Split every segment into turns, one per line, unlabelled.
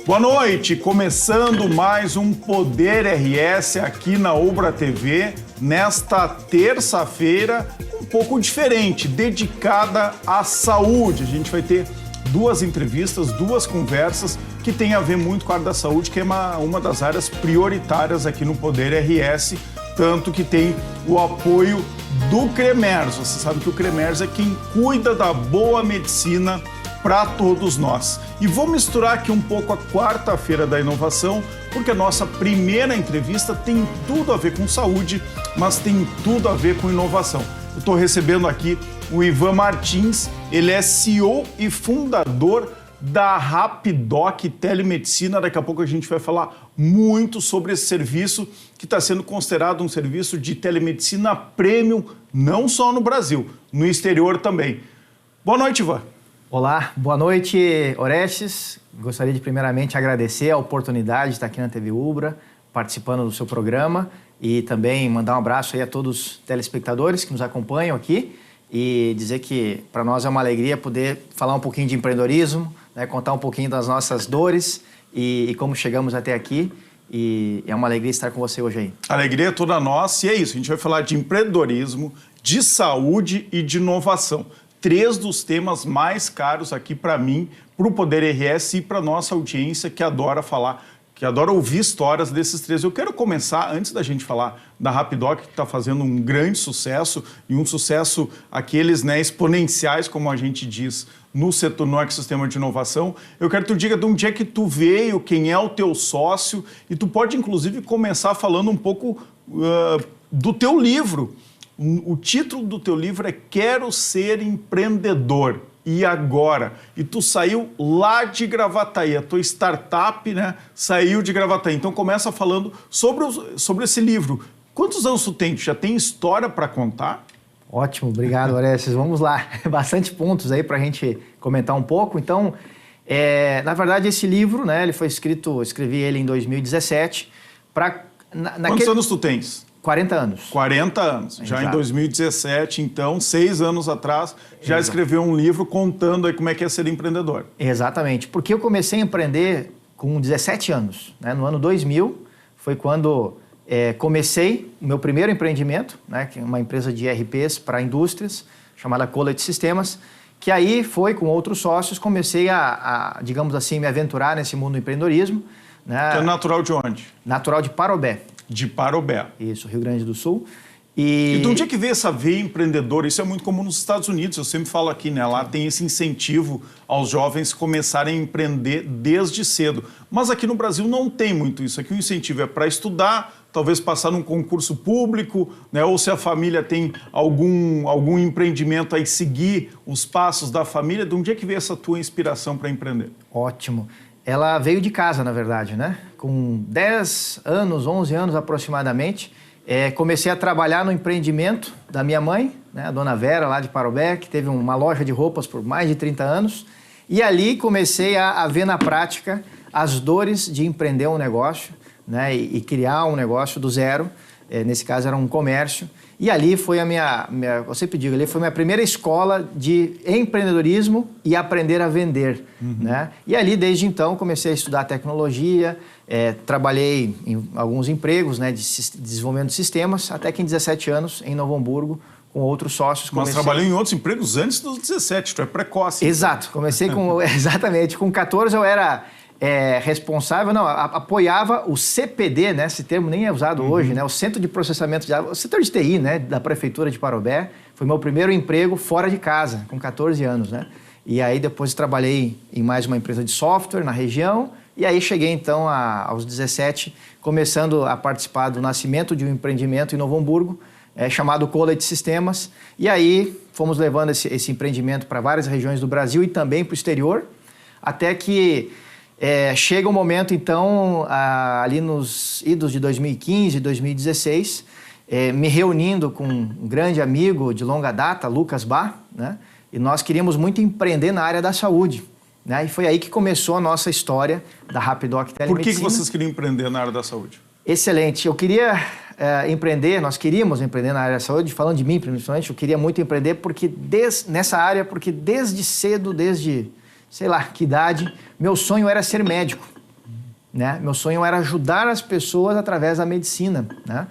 Boa noite, começando mais um Poder RS aqui na Ubra TV, nesta terça-feira um pouco diferente, dedicada à saúde. A gente vai ter duas entrevistas, duas conversas que tem a ver muito com a área da saúde, que é uma das áreas prioritárias aqui no Poder RS, tanto que tem o apoio do CREMERS. Você sabe que o CREMERS é quem cuida da boa medicina para todos nós. E vou misturar aqui um pouco a quarta-feira da inovação, porque a nossa primeira entrevista tem tudo a ver com saúde, mas tem tudo a ver com inovação. Eu estou recebendo aqui o Ivan Martins, ele é CEO e fundador da Rapidoc Telemedicina. Daqui a pouco a gente vai falar muito sobre esse serviço, que está sendo considerado um serviço de telemedicina premium, não só no Brasil, no exterior também. Boa noite, Ivan.
Olá, boa noite, Orestes. Gostaria de primeiramente agradecer a oportunidade de estar aqui na TV Ubra, participando do seu programa e também mandar um abraço aí a todos os telespectadores que nos acompanham aqui e dizer que para nós é uma alegria poder falar um pouquinho de empreendedorismo, né, contar um pouquinho das nossas dores e como chegamos até aqui. E é uma alegria estar com você hoje aí. A
alegria é toda nossa e é isso, a gente vai falar de empreendedorismo, de saúde e de inovação. Três dos temas mais caros aqui para mim, para o Poder RS e para a nossa audiência que adora falar, que adora ouvir histórias desses três. Eu quero começar, antes da gente falar da Rapidoc, que está fazendo um grande sucesso, e um sucesso aqueles, né, exponenciais, como a gente diz, no setor, no ecossistema de inovação. Eu quero que tu diga de onde é que tu veio, quem é o teu sócio, e tu pode, inclusive, começar falando um pouco do teu livro. O título do teu livro é Quero Ser Empreendedor. E agora? E tu saiu lá de Gravataí, a tua startup, né, saiu de Gravataí. Então começa falando sobre esse livro. Quantos anos tu tem? Tu já tem história para contar?
Ótimo, obrigado, Orestes. Vamos lá. Bastante pontos aí para a gente comentar um pouco. Então, na verdade, esse livro, né, ele foi escrevi ele em 2017.
Quantos anos tu tens?
40 anos.
40 anos. Já em 2017, então, 6 anos atrás, já escreveu um livro contando aí como é que é ser empreendedor.
Exatamente. Porque eu comecei a empreender com 17 anos. Né? No ano 2000, foi quando comecei o meu primeiro empreendimento, né? Que é uma empresa de ERPs para indústrias, chamada Collect Sistemas, que aí foi, com outros sócios, comecei digamos assim, me aventurar nesse mundo do empreendedorismo. Né?
Tu é natural de onde?
Natural de Parobé.
De Parobé.
Isso, Rio Grande do Sul.
E de onde é que veio essa veia empreendedora? Isso é muito comum nos Estados Unidos, eu sempre falo aqui, né? Lá tem esse incentivo aos jovens começarem a empreender desde cedo. Mas aqui no Brasil não tem muito isso. Aqui o incentivo é para estudar, talvez passar num concurso público, né? Ou se a família tem algum empreendimento aí, seguir os passos da família. De onde é que veio essa tua inspiração para empreender?
Ótimo. Ela veio de casa, na verdade, né? Com 10 anos, 11 anos aproximadamente, comecei a trabalhar no empreendimento da minha mãe, né? A dona Vera, lá de Parobé, que teve uma loja de roupas por mais de 30 anos. E ali comecei a ver na prática as dores de empreender um negócio, né? E criar um negócio do zero. Nesse caso, era um comércio. E ali foi eu sempre digo, ali foi a minha primeira escola de empreendedorismo e aprender a vender. Né? E ali, desde então, comecei a estudar tecnologia, trabalhei em alguns empregos, né, de desenvolvimento de sistemas, até que em 17 anos, em Novo Hamburgo, com outros sócios.
Mas trabalhou em outros empregos antes dos 17, tu é precoce.
Exato, comecei exatamente, com 14 eu era... responsável, apoiava o CPD, né? Esse termo nem é usado hoje, né? O Centro de Processamento de Dados, o setor de TI, né? Da Prefeitura de Parobé. Foi meu primeiro emprego fora de casa, com 14 anos, né? E aí depois trabalhei em mais uma empresa de software na região. E aí cheguei então aos 17, começando a participar do nascimento de um empreendimento em Novo Hamburgo, chamado Collect Sistemas. E aí fomos levando esse empreendimento para várias regiões do Brasil e também para o exterior, até que chega um momento, então, ali nos idos de 2015 e 2016, me reunindo com um grande amigo de longa data, Lucas Bá, né? E nós queríamos muito empreender na área da saúde. Né? E foi aí que começou a nossa história da Rapidoc Telemedicina.
Por que vocês queriam empreender na área da saúde?
Excelente. Eu queria nós queríamos empreender na área da saúde, falando de mim, principalmente, eu queria muito empreender nessa área, porque desde cedo, desde sei lá que idade, meu sonho era ser médico. né? Meu sonho era ajudar as pessoas através da medicina, né?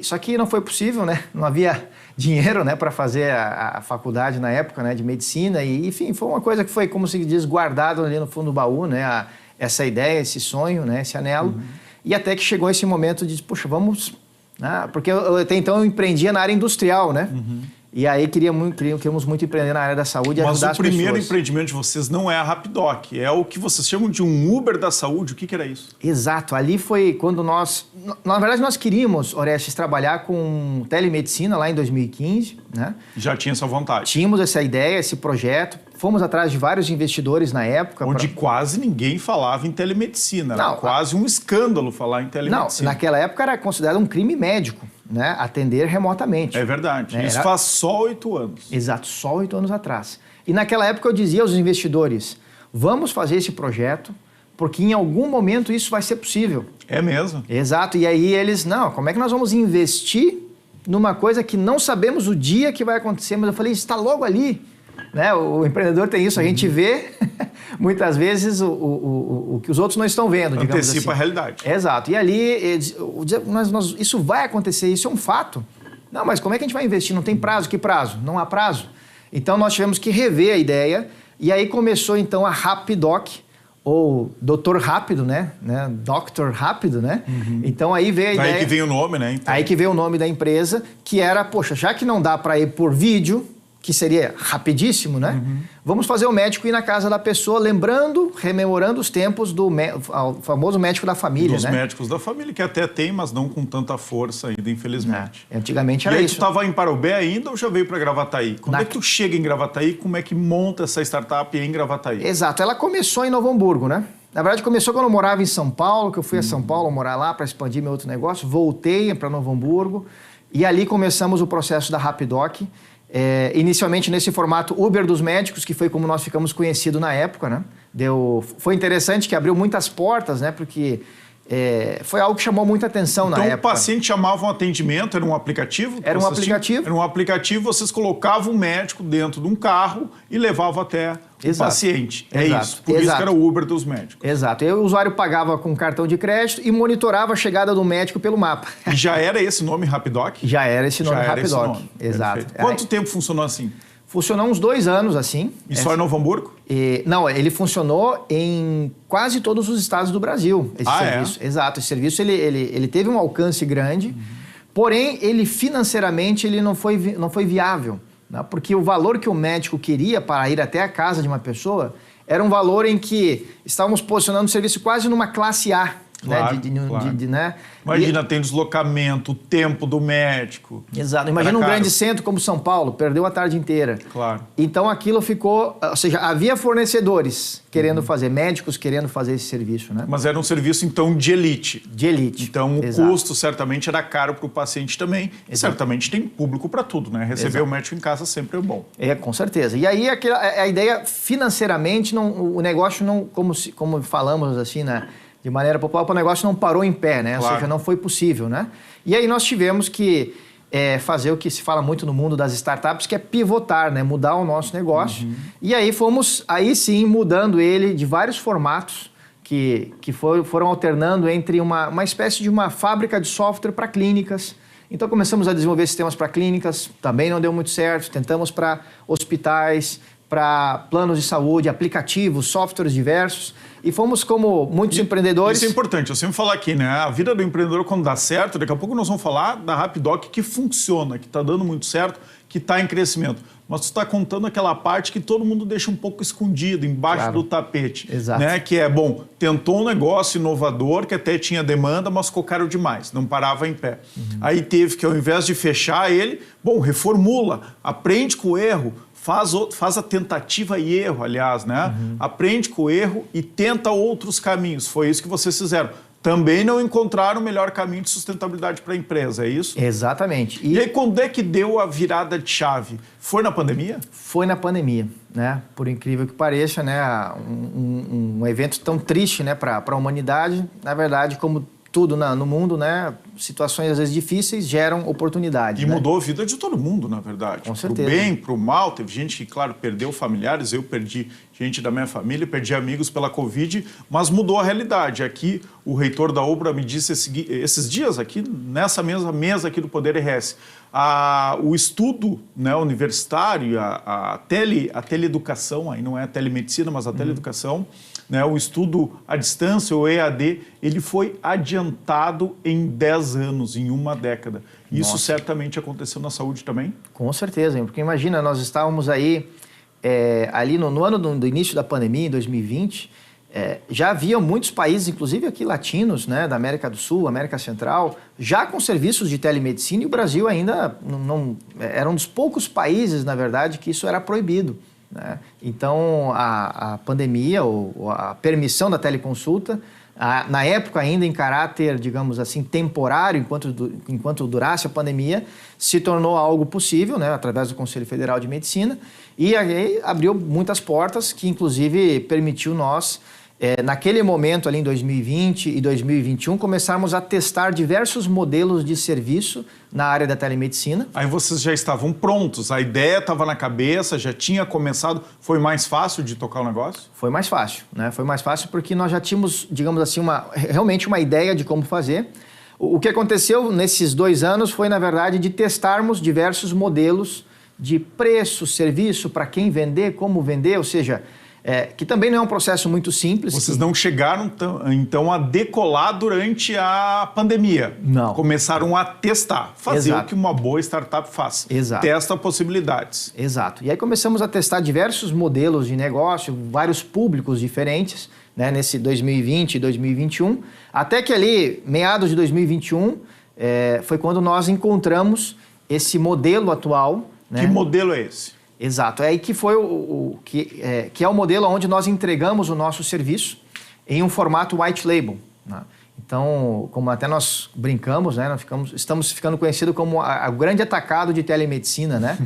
Só que não foi possível, né? Não havia dinheiro, né, para fazer a faculdade na época, né, de medicina. E, enfim, foi uma coisa que foi, como se diz, guardado ali no fundo do baú, né? Essa ideia, esse sonho, né, esse anelo. E até que chegou esse momento de, puxa, vamos... Né? Porque até então eu empreendia na área industrial, né? E aí queríamos muito empreender na área da saúde e ajudar as pessoas. Mas o primeiro
empreendimento de vocês não é a Rapidoc, é o que vocês chamam de um Uber da saúde. O que era isso?
Exato. Ali foi quando na verdade, nós queríamos, Orestes, trabalhar com telemedicina lá em 2015, né?
Já tinha essa vontade?
Tínhamos essa ideia, esse projeto. Fomos atrás de vários investidores na época.
Onde quase ninguém falava em telemedicina. Era quase um escândalo falar em telemedicina.
Não, naquela época era considerado um crime médico, né? Atender remotamente.
É verdade. Isso faz só 8 anos.
Exato, só 8 anos atrás. E naquela época eu dizia aos investidores, vamos fazer esse projeto, porque em algum momento isso vai ser possível.
É mesmo?
Exato. E aí eles, não, como é que nós vamos investir numa coisa que não sabemos o dia que vai acontecer? Mas eu falei, está logo ali. Né? O empreendedor tem isso, a gente vê muitas vezes o que os outros não estão vendo, digamos assim.
Antecipa a realidade.
Exato. E ali, isso vai acontecer, isso é um fato. Não, mas como é que a gente vai investir? Não tem prazo. Que prazo? Não há prazo. Então, nós tivemos que rever a ideia e aí começou, então, a Rapidoc, ou Doutor Rápido, né? Dr. Rápido, né? Então, aí veio a ideia...
Aí que vem o nome, né? Então.
Aí que veio o nome da empresa, que era, poxa, já que não dá para ir por vídeo, que seria rapidíssimo, né? Vamos fazer o médico ir na casa da pessoa, rememorando os tempos do famoso médico da família,
Dos médicos da família, que até tem, mas não com tanta força ainda, infelizmente.
Antigamente era isso.
E aí tu estava em Parobé ainda ou já veio para Gravataí? Quando é que tu chega em Gravataí? Como é que monta essa startup em Gravataí?
Exato. Ela começou em Novo Hamburgo, né? Na verdade, começou quando eu morava em São Paulo, que eu fui a São Paulo morar lá para expandir meu outro negócio. Voltei para Novo Hamburgo e ali começamos o processo da Rapidoc. Inicialmente nesse formato Uber dos médicos, que foi como nós ficamos conhecidos na época, né? Foi interessante que abriu muitas portas, né? Porque foi algo que chamou muita atenção na época.
Então o paciente chamava um atendimento, era um aplicativo?
Era um aplicativo.
Era um aplicativo, vocês colocavam um médico dentro de um carro e levavam até o paciente. É isso. Por isso que era o Uber dos médicos.
Exato. E o usuário pagava com cartão de crédito e monitorava a chegada do médico pelo mapa.
E já era esse nome Rapidoc?
Já era esse nome Rapidoc. Exato.
Perfeito. Quanto tempo funcionou assim?
Funcionou uns 2 anos, assim.
E só em Novo Hamburgo?
Não, ele funcionou em quase todos os estados do Brasil, esse serviço. Exato, esse serviço ele teve um alcance grande, porém, ele financeiramente ele não foi viável, né? Porque o valor que o médico queria para ir até a casa de uma pessoa era um valor em que estávamos posicionando o serviço quase numa classe A.
Claro,
né?
Imagina, tem deslocamento, o tempo do médico.
Exato. Imagina um grande centro como São Paulo, perdeu a tarde inteira.
Claro.
Então aquilo ficou... Ou seja, havia fornecedores querendo fazer, médicos querendo fazer esse serviço, né?
Mas era um serviço, então, de elite.
De elite.
Então o custo certamente era caro para o paciente também. E certamente tem público para tudo, né? Receber o médico em casa sempre é bom.
Com certeza. E aí a ideia, financeiramente, o negócio não... Como falamos assim, né? De maneira popular, o negócio não parou em pé, né? Claro. Ou seja, não foi possível, né? E aí nós tivemos que fazer o que se fala muito no mundo das startups, que é pivotar, né? Mudar o nosso negócio. E aí fomos, sim, mudando ele de vários formatos que foram alternando entre uma espécie de uma fábrica de software para clínicas. Então começamos a desenvolver sistemas para clínicas, também não deu muito certo. Tentamos para hospitais, para planos de saúde, aplicativos, softwares diversos. E fomos como muitos empreendedores...
Isso é importante, eu sempre falo aqui, né? A vida do empreendedor, quando dá certo, daqui a pouco nós vamos falar da Rapidoc que funciona, que está dando muito certo, que está em crescimento. Mas tu está contando aquela parte que todo mundo deixa um pouco escondido, embaixo do tapete.
Exato.
Né? Que tentou um negócio inovador, que até tinha demanda, mas ficou caro demais, não parava em pé. Aí teve que, ao invés de fechar ele, reformula, aprende com o erro, faz a tentativa e erro, aliás, né? Aprende com o erro e tenta outros caminhos. Foi isso que vocês fizeram. Também não encontraram o melhor caminho de sustentabilidade para a empresa, é isso?
Exatamente.
E aí, quando é que deu a virada de chave? Foi na pandemia?
Foi na pandemia, né? Por incrível que pareça, né? Um evento tão triste, né? Para a humanidade, na verdade, como tudo no mundo, né? Situações às vezes difíceis geram oportunidades.
E mudou a vida de todo mundo, na verdade.
Com certeza.
Pro bem, pro mal. Teve gente que, claro, perdeu familiares. Eu perdi gente da minha família, perdi amigos pela Covid, mas mudou a realidade. Aqui, o reitor da Ubra me disse esses dias aqui, nessa mesma mesa aqui do Poder RS, o estudo, né, universitário, a teleeducação, aí não é a telemedicina, mas a teleeducação, né, o estudo à distância, o EAD, ele foi adiantado em 10 anos, em uma década. Isso certamente aconteceu na saúde também?
Com certeza, porque imagina, nós estávamos aí, ali no ano do início da pandemia, em 2020, já havia muitos países, inclusive aqui latinos, né, da América do Sul, América Central, já com serviços de telemedicina, e o Brasil ainda era um dos poucos países, na verdade, que isso era proibido, né? Então, a pandemia, ou a permissão da teleconsulta, na época ainda em caráter, digamos assim, temporário, enquanto durasse a pandemia, se tornou algo possível, né, através do Conselho Federal de Medicina, e aí abriu muitas portas que, inclusive, permitiu nós, naquele momento ali em 2020 e 2021, começarmos a testar diversos modelos de serviço na área da telemedicina.
Aí vocês já estavam prontos, a ideia estava na cabeça, já tinha começado, foi mais fácil de tocar o negócio?
Foi mais fácil, né? Foi mais fácil porque nós já tínhamos, digamos assim, realmente uma ideia de como fazer. O que aconteceu nesses 2 anos foi, na verdade, de testarmos diversos modelos de preço, serviço, para quem vender, como vender, ou seja, que também não é um processo muito simples.
Vocês não chegaram, então, a decolar durante a pandemia.
Não.
Começaram a testar, fazer
Exato.
o que uma boa startup faz.
Exato.
Testa possibilidades.
Exato. E aí começamos a testar diversos modelos de negócio, vários públicos diferentes, né, nesse 2020 e 2021, até que ali, meados de 2021, foi quando nós encontramos esse modelo atual. Né?
Que modelo é esse?
Exato. É aí que foi que é o modelo onde nós entregamos o nosso serviço em um formato white label, né? Então, como até nós brincamos, né, estamos ficando conhecidos como o grande atacado de telemedicina, né?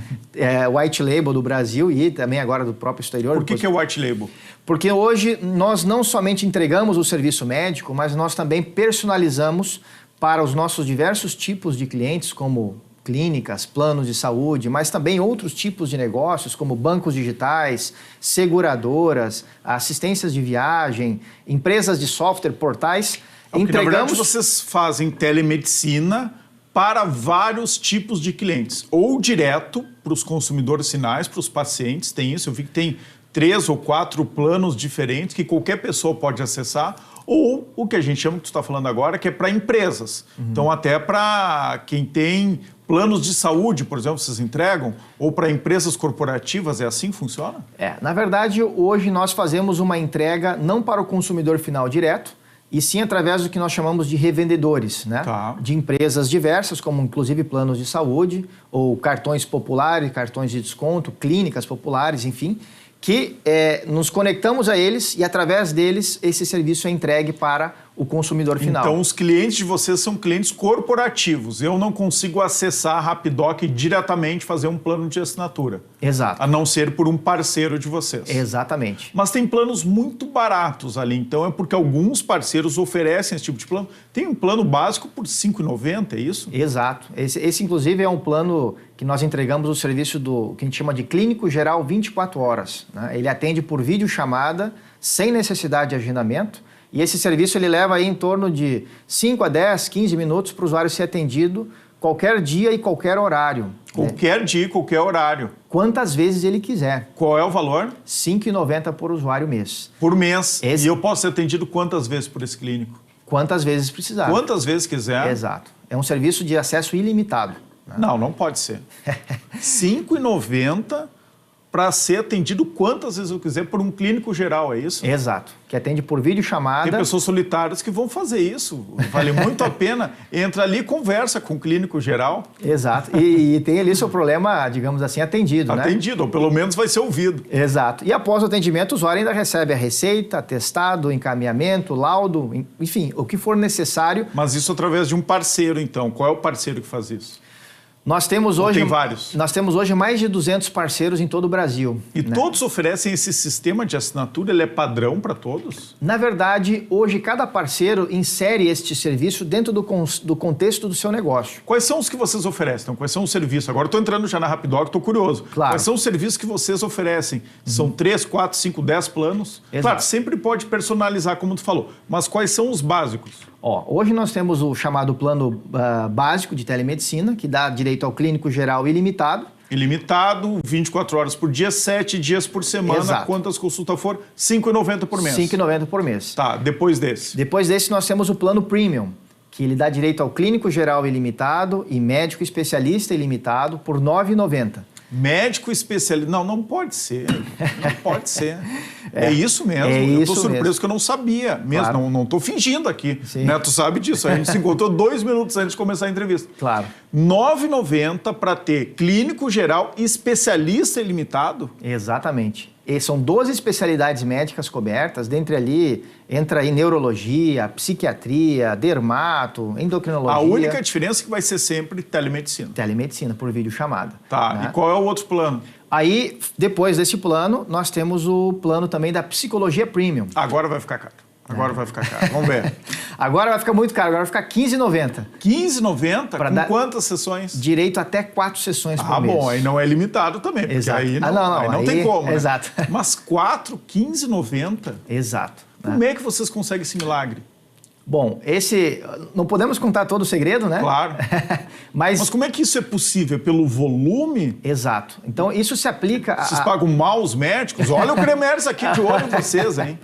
White label do Brasil e também agora do próprio exterior.
Por que é white label?
Porque hoje nós não somente entregamos o serviço médico, mas nós também personalizamos para os nossos diversos tipos de clientes, como clínicas, planos de saúde, mas também outros tipos de negócios, como bancos digitais, seguradoras, assistências de viagem, empresas de software, portais.
Na verdade, vocês fazem telemedicina para vários tipos de clientes, ou direto para os consumidores finais, para os pacientes, tem isso, eu vi que tem 3 ou 4 planos diferentes que qualquer pessoa pode acessar, ou o que a gente chama, que tu está falando agora, que é para empresas. Então, até para quem tem planos de saúde, por exemplo, vocês entregam, ou para empresas corporativas, é assim que funciona?
Na verdade, hoje nós fazemos uma entrega não para o consumidor final direto, e sim através do que nós chamamos de revendedores, né?
Tá.
De empresas diversas, como inclusive planos de saúde, ou cartões populares, cartões de desconto, clínicas populares, enfim, que nos conectamos a eles e, através deles, esse serviço é entregue para o consumidor final.
Então, os clientes de vocês são clientes corporativos. Eu não consigo acessar a Rapidoc e diretamente fazer um plano de assinatura.
Exato.
A não ser por um parceiro de vocês.
Exatamente.
Mas tem planos muito baratos ali. Então, é porque alguns parceiros oferecem esse tipo de plano. Tem um plano básico por R$ 5,90, é isso?
Exato. Esse, inclusive, é um plano que nós entregamos o serviço do que a gente chama de clínico geral 24 horas. Né? Ele atende por videochamada, sem necessidade de agendamento. E esse serviço ele leva aí em torno de 5 a 10, 15 minutos para o usuário ser atendido qualquer dia e qualquer horário.
Qualquer dia e qualquer horário.
Quantas vezes ele quiser.
Qual é o valor?
R$ 5,90 por usuário mês.
Por mês. E eu posso ser atendido quantas vezes por esse clínico?
Quantas vezes precisar.
Quantas vezes quiser.
Exato. É um serviço de acesso ilimitado. Né?
Não pode ser. R$ 5,90 para ser atendido quantas vezes eu quiser por um clínico geral, é isso?
Exato, que atende por videochamada.
Tem pessoas solitárias que vão fazer isso, vale muito a pena. Entra ali e conversa com o clínico geral.
Exato, e tem ali seu problema, digamos assim, atendido, né?
Atendido, ou pelo menos vai ser ouvido.
Exato, e após o atendimento o usuário ainda recebe a receita, atestado, encaminhamento, laudo, enfim, o que for necessário.
Mas isso através de um parceiro, então. Qual é o parceiro que faz isso?
Nós temos hoje,
tem vários?
Nós temos hoje mais de 200 parceiros em todo o Brasil.
E todos oferecem esse sistema de assinatura? Ele é padrão para todos?
Na verdade, hoje cada parceiro insere este serviço dentro do contexto do seu negócio.
Quais são os que vocês oferecem? Então, quais são os serviços? Agora estou entrando já na Rapidoc, estou curioso.
Claro.
Quais são os serviços que vocês oferecem? São 3, 4, 5, 10 planos?
Exato.
Claro, sempre pode personalizar, como tu falou. Mas quais são os básicos?
Hoje nós temos o chamado plano básico de telemedicina, que dá direito ao clínico geral ilimitado.
Ilimitado, 24 horas por dia, 7 dias por semana.
Exato.
Quantas consultas for? R$ 5,90 por mês.
R$ 5,90 por mês.
Tá, depois desse?
Depois desse nós temos o plano premium, que ele dá direito ao clínico geral ilimitado e médico especialista ilimitado por R$ 9,90.
Médico especialista. Não pode ser. Não pode ser. É isso mesmo. Eu estou surpreso mesmo. Que eu não sabia mesmo. Claro. Não estou fingindo aqui. Né? Tu sabe disso. A gente se encontrou 2 minutos antes de começar a entrevista.
Claro.
R$ 9,90 para ter clínico geral e especialista ilimitado?
Exatamente. E são 12 especialidades médicas cobertas, dentre ali entra aí neurologia, psiquiatria, dermato, endocrinologia.
A única diferença é que vai ser sempre telemedicina.
Telemedicina, por videochamada.
Tá, né? E qual é o outro plano?
Aí, depois desse plano, nós temos o plano também da psicologia premium.
Agora vai ficar caro. Vai ficar caro. Vamos ver.
Agora vai ficar muito caro, agora vai ficar R$15,90.
R$15,90? Com dar quantas sessões?
Direito até 4 sessões por mês.
Ah, bom, aí não é limitado também, porque
Exato.
aí não,
aí
não tem como.
Exato.
Né? Mas 4, R$15,90?
Exato.
Como é que vocês conseguem esse milagre?
Bom, não podemos contar todo o segredo, né?
Claro.
Mas
como é que isso é possível? Pelo volume?
Exato. Então, isso se aplica
Vocês pagam mal os médicos? Olha o Cremers aqui de olho em vocês, hein?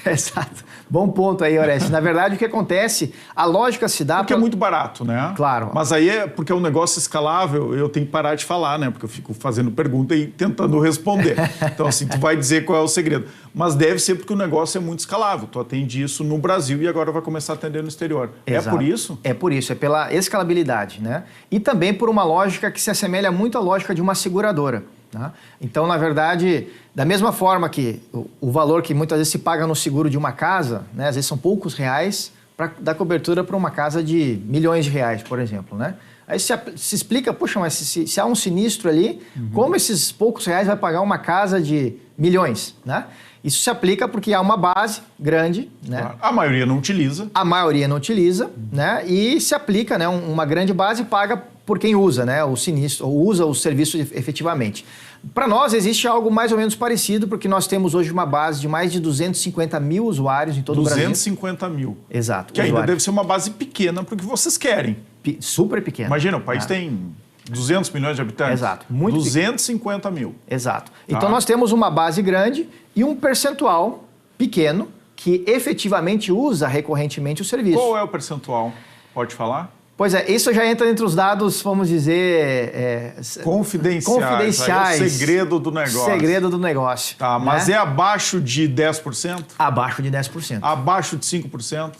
Exato. Bom ponto aí, Orestes. Na verdade, o que acontece, a lógica se dá...
Porque é muito barato, né?
Claro.
Mas aí é porque é um negócio escalável, eu tenho que parar de falar, né? Porque eu fico fazendo pergunta e tentando responder. Então, assim, tu vai dizer qual é o segredo. Mas deve ser porque o negócio é muito escalável. Tu atende isso no Brasil e agora vai começar a atender no exterior.
Exato.
É por isso?
É por isso, é pela escalabilidade, né? E também por uma lógica que se assemelha muito à lógica de uma seguradora. Tá? Então, na verdade, da mesma forma que o valor que muitas vezes se paga no seguro de uma casa, né? Às vezes são poucos reais para dar cobertura para uma casa de milhões de reais, por exemplo, né? Aí se explica, poxa, mas se há um sinistro ali, como esses poucos reais vai pagar uma casa de milhões, né? Isso se aplica porque há uma base grande, né?
Claro. A maioria não utiliza.
A maioria não utiliza, né? E se aplica, né? Uma grande base paga por quem usa, né? O sinistro, ou usa o serviço efetivamente. Para nós existe algo mais ou menos parecido, porque nós temos hoje uma base de mais de 250 mil usuários em todo o Brasil.
250 mil.
Exato.
Que ainda deve ser uma base pequena para o que vocês querem.
Super pequena.
Imagina, o país tem 200 milhões de habitantes.
Exato. Muito
250 mil.
Exato. Então nós temos uma base grande e um percentual pequeno que efetivamente usa recorrentemente o serviço.
Qual é o percentual? Pode falar?
Pois é, isso já entra entre os dados, vamos dizer...
Confidenciais. É o segredo do negócio.
Segredo do negócio.
Tá, mas
né?
é abaixo de 10%?
Abaixo de 10%.
Abaixo de 5%?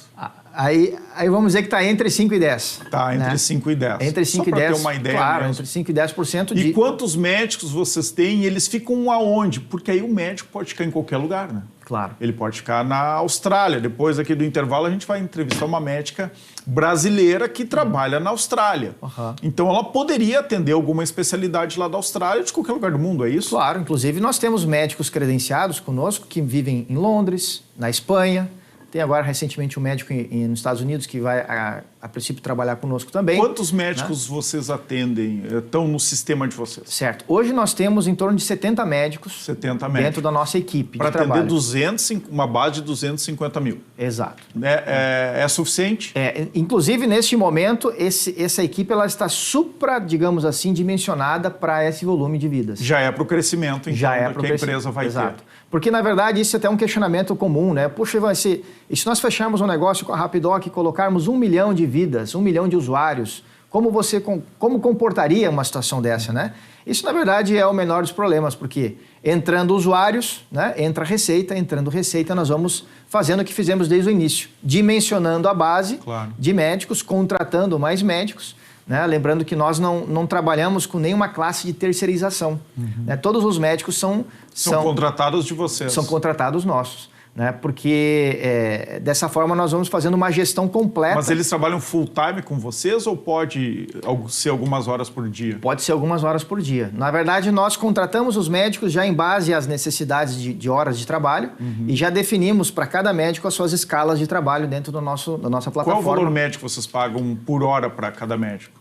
Aí vamos dizer que está entre 5 e 10.
Tá, entre 5 e 10.
Entre 5 e 10.
Só para ter uma ideia
claro,
mesmo.
entre 5 e 10% de...
E quantos médicos vocês têm e eles ficam aonde? Porque aí o médico pode ficar em qualquer lugar, né?
Claro.
Ele pode ficar na Austrália. Depois aqui do intervalo a gente vai entrevistar uma médica brasileira que trabalha na Austrália. Então ela poderia atender alguma especialidade lá da Austrália de qualquer lugar do mundo, é isso?
Claro. Inclusive nós temos médicos credenciados conosco que vivem em Londres, na Espanha. Tem agora recentemente um médico nos Estados Unidos que vai, a princípio, trabalhar conosco também.
Quantos médicos vocês atendem, estão no sistema de vocês?
Certo. Hoje nós temos em torno de 70 médicos, dentro da nossa equipe de trabalho.
Para atender uma base de 250 mil.
Exato.
É suficiente?
Inclusive, neste momento, essa equipe ela está digamos assim, dimensionada para esse volume de vidas.
Já é para o crescimento, então, que a empresa vai ter.
Porque, na verdade, isso é até um questionamento comum, né? Puxa, e se nós fecharmos um negócio com a Rapidoc e colocarmos 1 milhão de vidas, 1 milhão de usuários, como comportaria uma situação dessa, né? Isso, na verdade, é o menor dos problemas, porque entrando usuários, né? Entra receita, entrando receita, nós vamos fazendo o que fizemos desde o início, dimensionando a base de médicos, contratando mais médicos, né? Lembrando que nós não trabalhamos com nenhuma classe de terceirização. Né? Todos os médicos são
contratados de vocês.
São contratados nossos. né? Porque dessa forma nós vamos fazendo uma gestão completa.
Mas eles trabalham full time com vocês ou pode ser algumas horas por dia?
Pode ser algumas horas por dia. Na verdade, nós contratamos os médicos já em base às necessidades de horas de trabalho e já definimos para cada médico as suas escalas de trabalho dentro da nossa plataforma.
Qual é o valor médio que vocês pagam por hora para cada médico?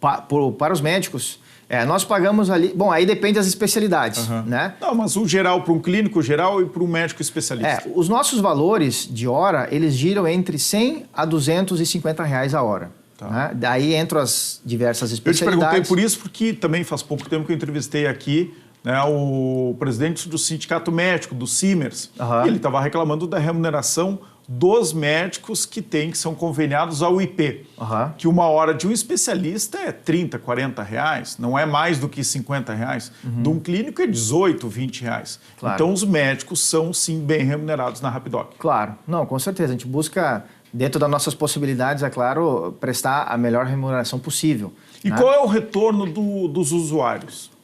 Para os médicos, nós pagamos ali... Bom, aí depende das especialidades, né?
Não, mas o geral, para um clínico geral e para um médico especialista.
Os nossos valores de hora, eles giram entre 100 a 250 reais a hora.
Tá.
Né? Daí entram as diversas especialidades.
Eu te perguntei por isso, porque também faz pouco tempo que eu entrevistei aqui, né, o presidente do sindicato médico, do Simers, e ele estava reclamando da remuneração dos médicos que são conveniados ao IP. Que uma hora de um especialista é 30, 40 reais, não é mais do que 50 reais. De um clínico é 18, 20 reais. Claro. Então os médicos são sim bem remunerados na Rapidoc.
Claro, não, com certeza. A gente busca, dentro das nossas possibilidades, é claro, prestar a melhor remuneração possível.
E qual é o retorno dos usuários?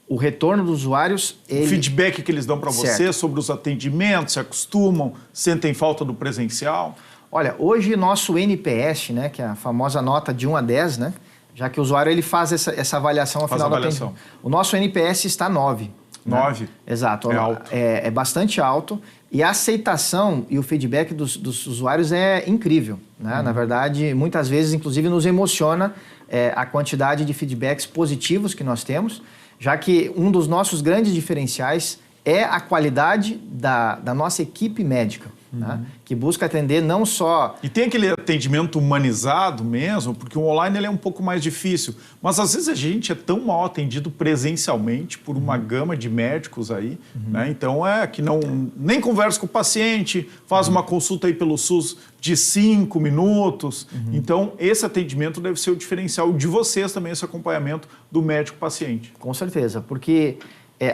O retorno dos usuários...
O feedback que eles dão para você sobre os atendimentos, se acostumam, sentem falta do presencial?
Olha, hoje nosso NPS, né, que é a famosa nota de 1 a 10, né, já que o usuário ele faz essa avaliação ao final do atendimento. O nosso NPS está 9.
9?
Né? Exato.
É alto.
É bastante alto e a aceitação e o feedback dos usuários é incrível. Né? Na verdade, muitas vezes, inclusive, nos emociona a quantidade de feedbacks positivos que nós temos, já que um dos nossos grandes diferenciais é a qualidade da nossa equipe médica, né? Que busca atender não só...
E tem aquele atendimento humanizado mesmo, porque o online ele é um pouco mais difícil, mas às vezes a gente é tão mal atendido presencialmente por uma gama de médicos aí, né? Então que nem conversa com o paciente, faz uma consulta aí pelo SUS de 5 minutos. Então esse atendimento deve ser o diferencial de vocês também, esse acompanhamento do médico-paciente.
Com certeza, porque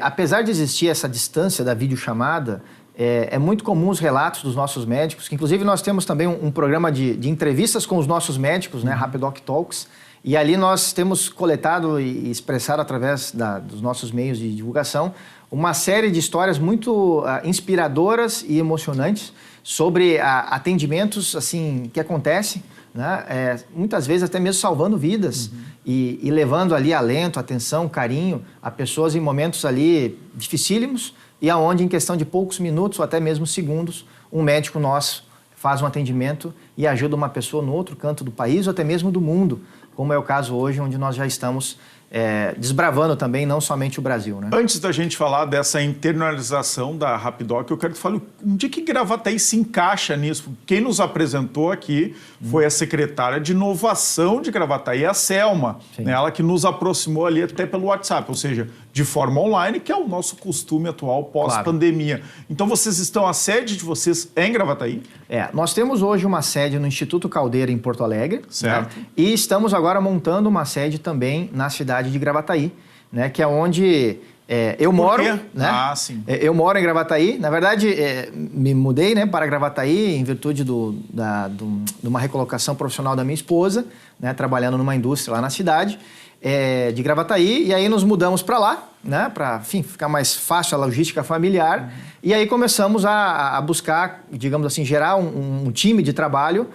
apesar de existir essa distância da videochamada, é muito comum os relatos dos nossos médicos, que inclusive nós temos também um programa de entrevistas com os nossos médicos, né, Rapidoc Talks, e ali nós temos coletado e expressado através dos nossos meios de divulgação uma série de histórias muito inspiradoras e emocionantes sobre atendimentos assim, que acontecem, né, muitas vezes até mesmo salvando vidas e levando ali alento, atenção, carinho a pessoas em momentos ali dificílimos, e aonde em questão de poucos minutos ou até mesmo segundos, um médico nosso faz um atendimento e ajuda uma pessoa no outro canto do país ou até mesmo do mundo, como é o caso hoje, onde nós já estamos desbravando também, não somente o Brasil. Né?
Antes da gente falar dessa internalização da Rapidoc, eu quero que fale onde que Gravataí se encaixa nisso. Quem nos apresentou aqui foi a secretária de inovação de Gravataí, a Selma, né? Ela que nos aproximou ali até pelo WhatsApp, ou seja, de forma online, que é o nosso costume atual pós-pandemia. Claro. Então a sede de vocês é em Gravataí?
Nós temos hoje uma sede no Instituto Caldeira, em Porto Alegre.
Certo.
Né? E estamos agora montando uma sede também na cidade de Gravataí, né? Que é onde eu moro. Né?
Sim.
Eu moro em Gravataí. Na verdade, me mudei, né, para Gravataí em virtude de uma recolocação profissional da minha esposa, né, trabalhando numa indústria lá na cidade de Gravataí. E aí nos mudamos para lá, né, para, enfim, ficar mais fácil a logística familiar. E aí começamos a buscar, digamos assim, gerar um time de trabalho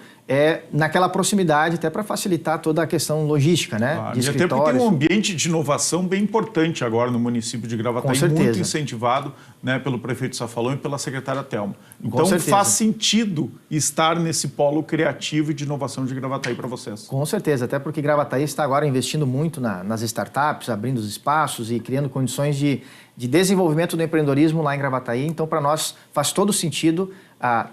naquela proximidade, até para facilitar toda a questão logística, né?
Claro. E até porque tem um ambiente de inovação bem importante agora no município de Gravataí, muito incentivado, né, pelo prefeito Safalão e pela secretária Thelma. Então faz sentido estar nesse polo criativo e de inovação de Gravataí para vocês.
Com certeza, até porque Gravataí está agora investindo muito nas startups, abrindo os espaços e criando condições de desenvolvimento do empreendedorismo lá em Gravataí. Então, para nós, faz todo sentido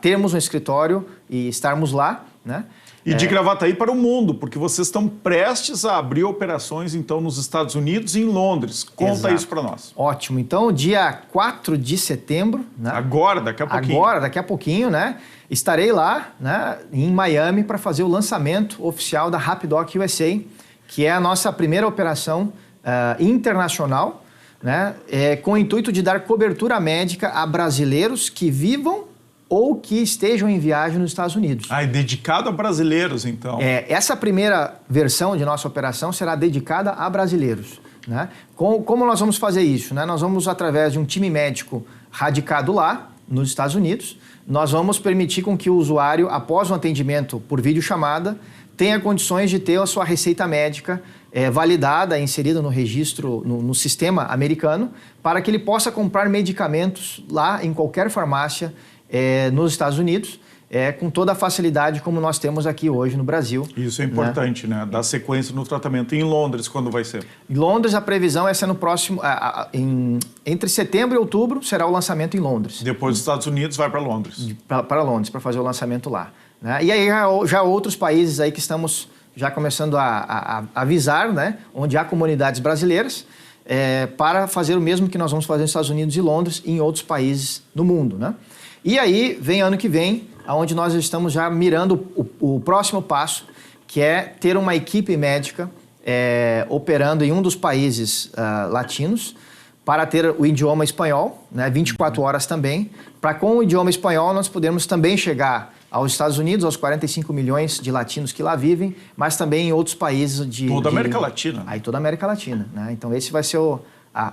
termos um escritório e estarmos lá, né?
E de Gravataí para o mundo, porque vocês estão prestes a abrir operações, então, nos Estados Unidos e em Londres. Conta isso para nós.
Ótimo. Então, dia 4 de setembro... Né?
Agora, daqui a pouquinho.
Agora, daqui a pouquinho, né? Estarei lá, né, em Miami para fazer o lançamento oficial da Rapidoc USA, que é a nossa primeira operação internacional, né, com o intuito de dar cobertura médica a brasileiros que vivam ou que estejam em viagem nos Estados Unidos.
É dedicado a brasileiros, então.
Essa primeira versão de nossa operação será dedicada a brasileiros. Né? Como nós vamos fazer isso? Né? Nós vamos, através de um time médico radicado lá, nos Estados Unidos. Nós vamos permitir com que o usuário, após um atendimento por videochamada, tenha condições de ter a sua receita médica validada, inserida no registro, no sistema americano, para que ele possa comprar medicamentos lá em qualquer farmácia nos Estados Unidos, com toda a facilidade como nós temos aqui hoje no Brasil.
Isso é importante, né? Dar sequência no tratamento. Em Londres, quando vai ser?
Em Londres, a previsão é ser no próximo... entre setembro e outubro será o lançamento em Londres.
Depois dos Estados Unidos, vai para Londres.
Para Londres, para fazer o lançamento lá. Né? E aí já outros países aí que estamos já começando a avisar, né? Onde há comunidades brasileiras, para fazer o mesmo que nós vamos fazer nos Estados Unidos e Londres e em outros países do mundo, né? E aí vem ano que vem, onde nós estamos já mirando o próximo passo, que é ter uma equipe médica operando em um dos países latinos, para ter o idioma espanhol, né, 24 horas também, para com o idioma espanhol nós podermos também chegar aos Estados Unidos, aos 45 milhões de latinos que lá vivem, mas também em outros países
Toda a América Latina.
Aí toda a América Latina, né? Então esse vai ser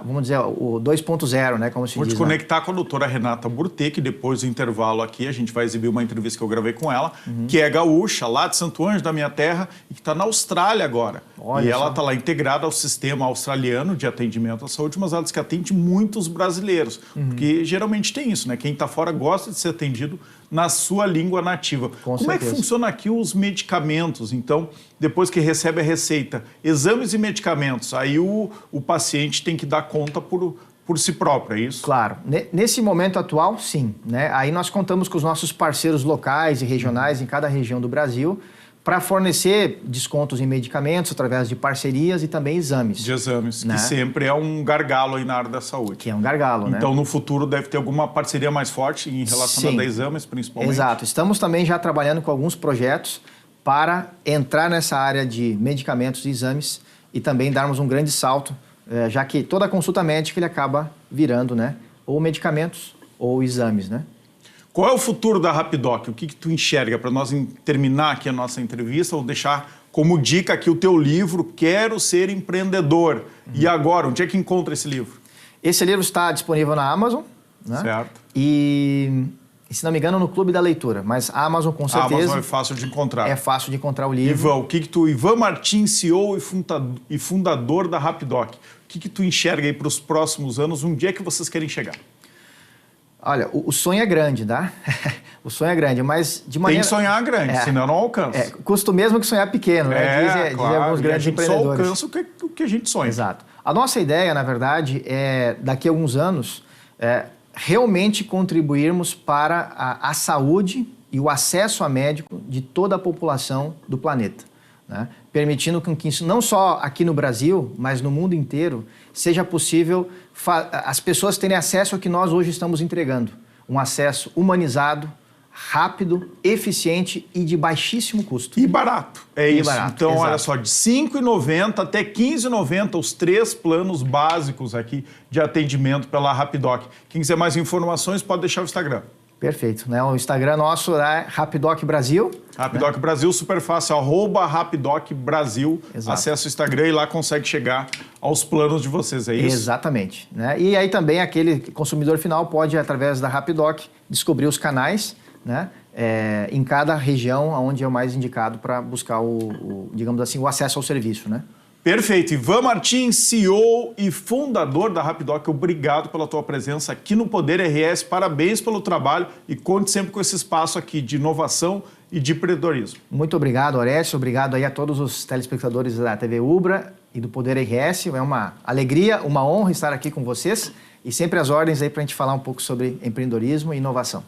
vamos dizer, o 2.0, né, como se diz.
Vou te conectar com a doutora Renata Burtê, que depois do intervalo aqui a gente vai exibir uma entrevista que eu gravei com ela, que é gaúcha, lá de Santo Anjo, da minha terra, e que está na Austrália agora.
Olha
e ela
só.
está lá integrada ao sistema australiano de atendimento à saúde, mas ela diz que atende muitos brasileiros, porque geralmente tem isso, né? Quem está fora gosta de ser atendido na sua língua nativa.
Com
Como é que
certeza.
funciona aqui os medicamentos? Então, depois que recebe a receita, exames e medicamentos, aí o paciente tem que dar conta por si próprio, é isso?
Claro. Nesse momento atual, sim, né? Aí nós contamos com os nossos parceiros locais e regionais em cada região do Brasil para fornecer descontos em medicamentos através de parcerias e também exames.
De exames,
né?
que sempre é um gargalo aí na área da saúde.
Que é um gargalo, né?
Então, no futuro, deve ter alguma parceria mais forte em relação
Sim.
a exames, principalmente?
Exato. Estamos também já trabalhando com alguns projetos para entrar nessa área de medicamentos e exames e também darmos um grande salto, já que toda consulta médica ele acaba virando, né? Ou medicamentos ou exames, né?
Qual é o futuro da Rapidoc? O que tu enxerga para nós terminar aqui a nossa entrevista ou deixar como dica aqui o teu livro, Quero Ser Empreendedor. E agora, onde é que encontra esse livro?
Esse livro está disponível na Amazon, né?
Certo.
E, se não me engano, no Clube da Leitura. Mas a Amazon, com certeza...
A Amazon é fácil de encontrar.
É fácil de encontrar o livro.
Ivan, Ivan Martins, CEO e fundador da Rapidoc. O que tu enxerga aí para os próximos anos? Onde é que vocês querem chegar?
Olha, o sonho é grande, tá? O sonho é grande, mas de maneira...
Tem que sonhar grande, senão não alcança.
Custo mesmo que sonhar pequeno, né? Dizem alguns grandes empreendedores.
A gente só alcança o que a gente sonha.
Exato. A nossa ideia, na verdade, é, daqui a alguns anos, realmente contribuirmos para a saúde e o acesso a médico de toda a população do planeta, né? Permitindo que isso, não só aqui no Brasil, mas no mundo inteiro, seja possível as pessoas terem acesso ao que nós hoje estamos entregando. Um acesso humanizado, rápido, eficiente e de baixíssimo custo.
E barato. Isso.
Barato,
então,
exato.
olha só, de R$ 5,90 até R$ 15,90, os 3 planos básicos aqui de atendimento pela Rapidoc. Quem quiser mais informações, pode deixar o Instagram.
Perfeito, né? O Instagram nosso é Rapidoc Brasil.
Rapidoc, né? Brasil, super fácil, @Rapidoc Brasil.
Exato.
Acessa o Instagram e lá consegue chegar aos planos de vocês, é isso?
Exatamente, né? E aí também aquele consumidor final pode, através da Rapidoc, descobrir os canais, né? Em cada região onde é o mais indicado para buscar digamos assim, o acesso ao serviço, né?
Perfeito. Ivan Martins, CEO e fundador da Rapidoc, obrigado pela tua presença aqui no Poder RS. Parabéns pelo trabalho e conte sempre com esse espaço aqui de inovação e de empreendedorismo.
Muito obrigado, Orestes. Obrigado aí a todos os telespectadores da TV Ubra e do Poder RS. É uma alegria, uma honra estar aqui com vocês e sempre às ordens aí para a gente falar um pouco sobre empreendedorismo e inovação.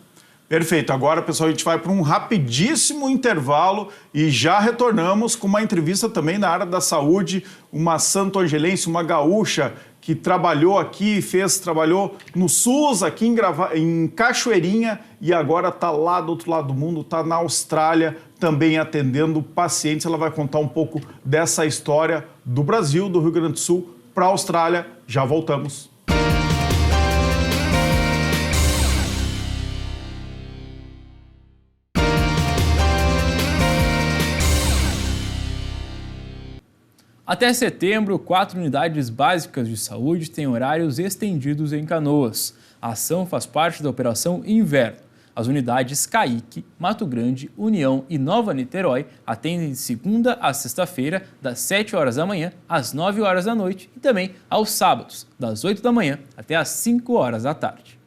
Perfeito. Agora, pessoal, a gente vai para um rapidíssimo intervalo e já retornamos com uma entrevista também na área da saúde, uma santo-angelense, uma gaúcha que trabalhou aqui, trabalhou no SUS, aqui em Cachoeirinha e agora está lá do outro lado do mundo, está na Austrália, também atendendo pacientes. Ela vai contar um pouco dessa história do Brasil, do Rio Grande do Sul, para a Austrália. Já voltamos.
Até setembro, 4 unidades básicas de saúde têm horários estendidos em Canoas. A ação faz parte da Operação Inverno. As unidades Caique, Mato Grande, União e Nova Niterói atendem de segunda a sexta-feira, das 7 horas da manhã às 9 horas da noite e também aos sábados, das 8 da manhã até às 5 horas da tarde.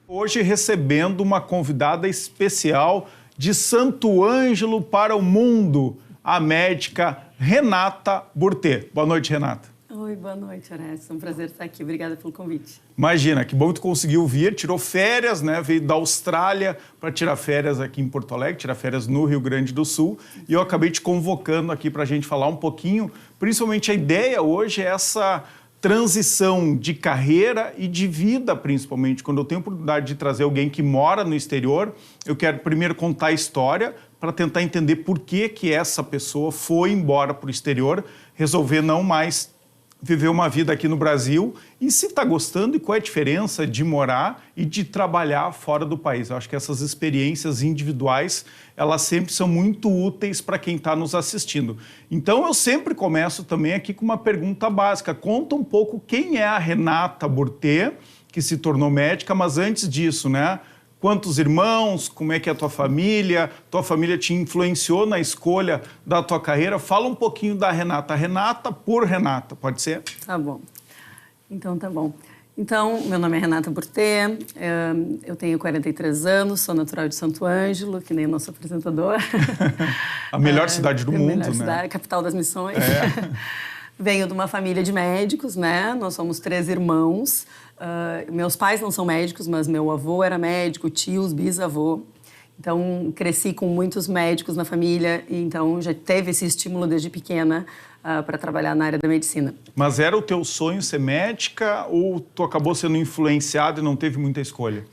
Hoje recebendo uma convidada especial de Santo Ângelo para o mundo, a médica Renata Burtê. Boa noite, Renata.
Oi, boa noite, Horácio. É um prazer estar aqui. Obrigada pelo convite.
Imagina, que bom que tu conseguiu vir, tirou férias, né? Veio da Austrália para tirar férias aqui em Porto Alegre, tirar férias no Rio Grande do Sul. E eu acabei te convocando aqui para a gente falar um pouquinho. Principalmente a ideia hoje é essa transição de carreira e de vida, principalmente. Quando eu tenho a oportunidade de trazer alguém que mora no exterior, eu quero primeiro contar a história para tentar entender por que essa pessoa foi embora para o exterior, resolver não mais viver uma vida aqui no Brasil e se está gostando e qual é a diferença de morar e de trabalhar fora do país. Eu acho que essas experiências individuais, elas sempre são muito úteis para quem está nos assistindo. Então, eu sempre começo também aqui com uma pergunta básica. Conta um pouco quem é a Renata Burtê, que se tornou médica, mas antes disso, né? Quantos irmãos? Como é que é a tua família? Tua família te influenciou na escolha da tua carreira? Fala um pouquinho da Renata. Renata por Renata, pode ser?
Tá bom. Então, tá bom. Então, meu nome é Renata Burtê, eu tenho 43 anos, sou natural de Santo Ângelo, que nem o nosso apresentador.
A melhor cidade do mundo,
melhor
né?
Cidade, capital das missões. É. Venho de uma família de médicos, né? Nós somos 3 irmãos. Meus pais não são médicos, mas meu avô era médico, tios, bisavô. Então, cresci com muitos médicos na família, e então já teve esse estímulo desde pequena para trabalhar na área da medicina.
Mas era o teu sonho ser médica ou tu acabou sendo influenciado e não teve muita escolha?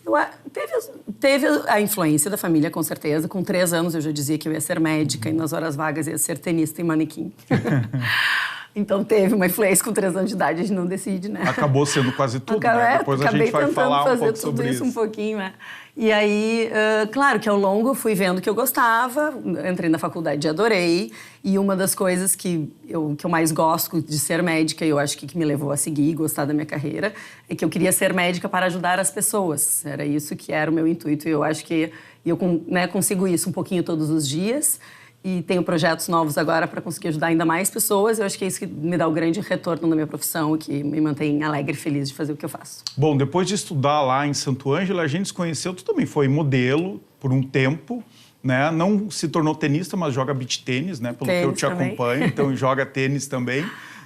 Teve a influência da família, com certeza. Com 3 anos eu já dizia que eu ia ser médica e nas horas vagas ia ser tenista e manequim. Então teve uma influência com 3 anos de idade, a gente não decide, né?
Acabou sendo quase tudo, né? Depois a gente vai falar um pouco sobre isso.
Um pouquinho, né? E aí, claro que ao longo eu fui vendo que eu gostava, entrei na faculdade e adorei. E uma das coisas que eu mais gosto de ser médica, e eu acho que me levou a seguir e gostar da minha carreira, é que eu queria ser médica para ajudar as pessoas. Era isso que era o meu intuito. E eu acho que eu consigo isso um pouquinho todos os dias. E tenho projetos novos agora para conseguir ajudar ainda mais pessoas. Eu acho que é isso que me dá o grande retorno na minha profissão, que me mantém alegre e feliz de fazer o que eu faço.
Bom, depois de estudar lá em Santo Ângelo, a gente se conheceu. Tu também foi modelo por um tempo, né? Não se tornou tenista, mas joga beach tênis, né? Pelo que eu te acompanho. Então, joga tênis também.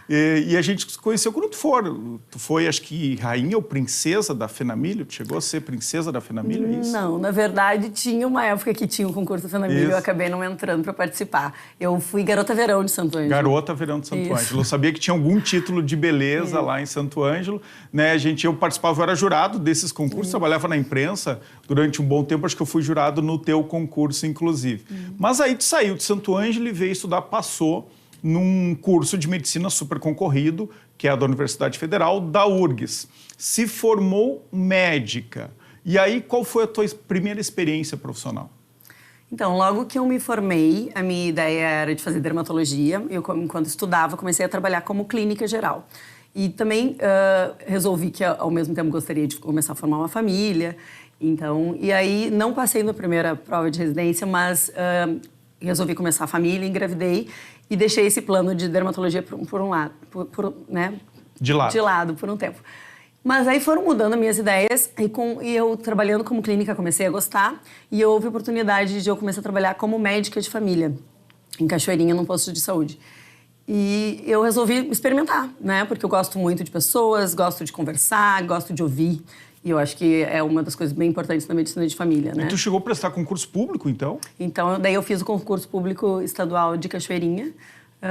E a gente se conheceu quando tu foi, acho que, rainha ou princesa da Fenamilho? Tu chegou a ser princesa da Fenamilho, isso?
Não, na verdade, tinha uma época que tinha o concurso da Fenamilho e eu acabei não entrando para participar. Eu fui garota verão de Santo Ângelo.
Garota verão de Santo Ângelo. Eu sabia que tinha algum título de beleza lá em Santo Ângelo. Né? Eu participava, eu era jurado desses concursos, trabalhava na imprensa durante um bom tempo, acho que eu fui jurado no teu concurso, inclusive. Mas aí tu saiu de Santo Ângelo e veio estudar, passou num curso de medicina super concorrido, que é a da Universidade Federal, da URGS. Se formou médica. E aí, qual foi a tua primeira experiência profissional?
Então, logo que eu me formei, a minha ideia era de fazer dermatologia. Eu, enquanto estudava, comecei a trabalhar como clínica geral. E também resolvi que, ao mesmo tempo, gostaria de começar a formar uma família. Então, e aí, não passei na primeira prova de residência, mas resolvi começar a família, engravidei. E deixei esse plano de dermatologia por um lado, né?
De lado
por um tempo. Mas aí foram mudando as minhas ideias e eu, trabalhando como clínica, comecei a gostar. E houve a oportunidade de eu começar a trabalhar como médica de família, em Cachoeirinha, num posto de saúde. E eu resolvi experimentar, né? Porque eu gosto muito de pessoas, gosto de conversar, gosto de ouvir. E eu acho que é uma das coisas bem importantes na medicina de família, né?
E tu chegou a prestar concurso público, então?
Então, daí eu fiz o concurso público estadual de Cachoeirinha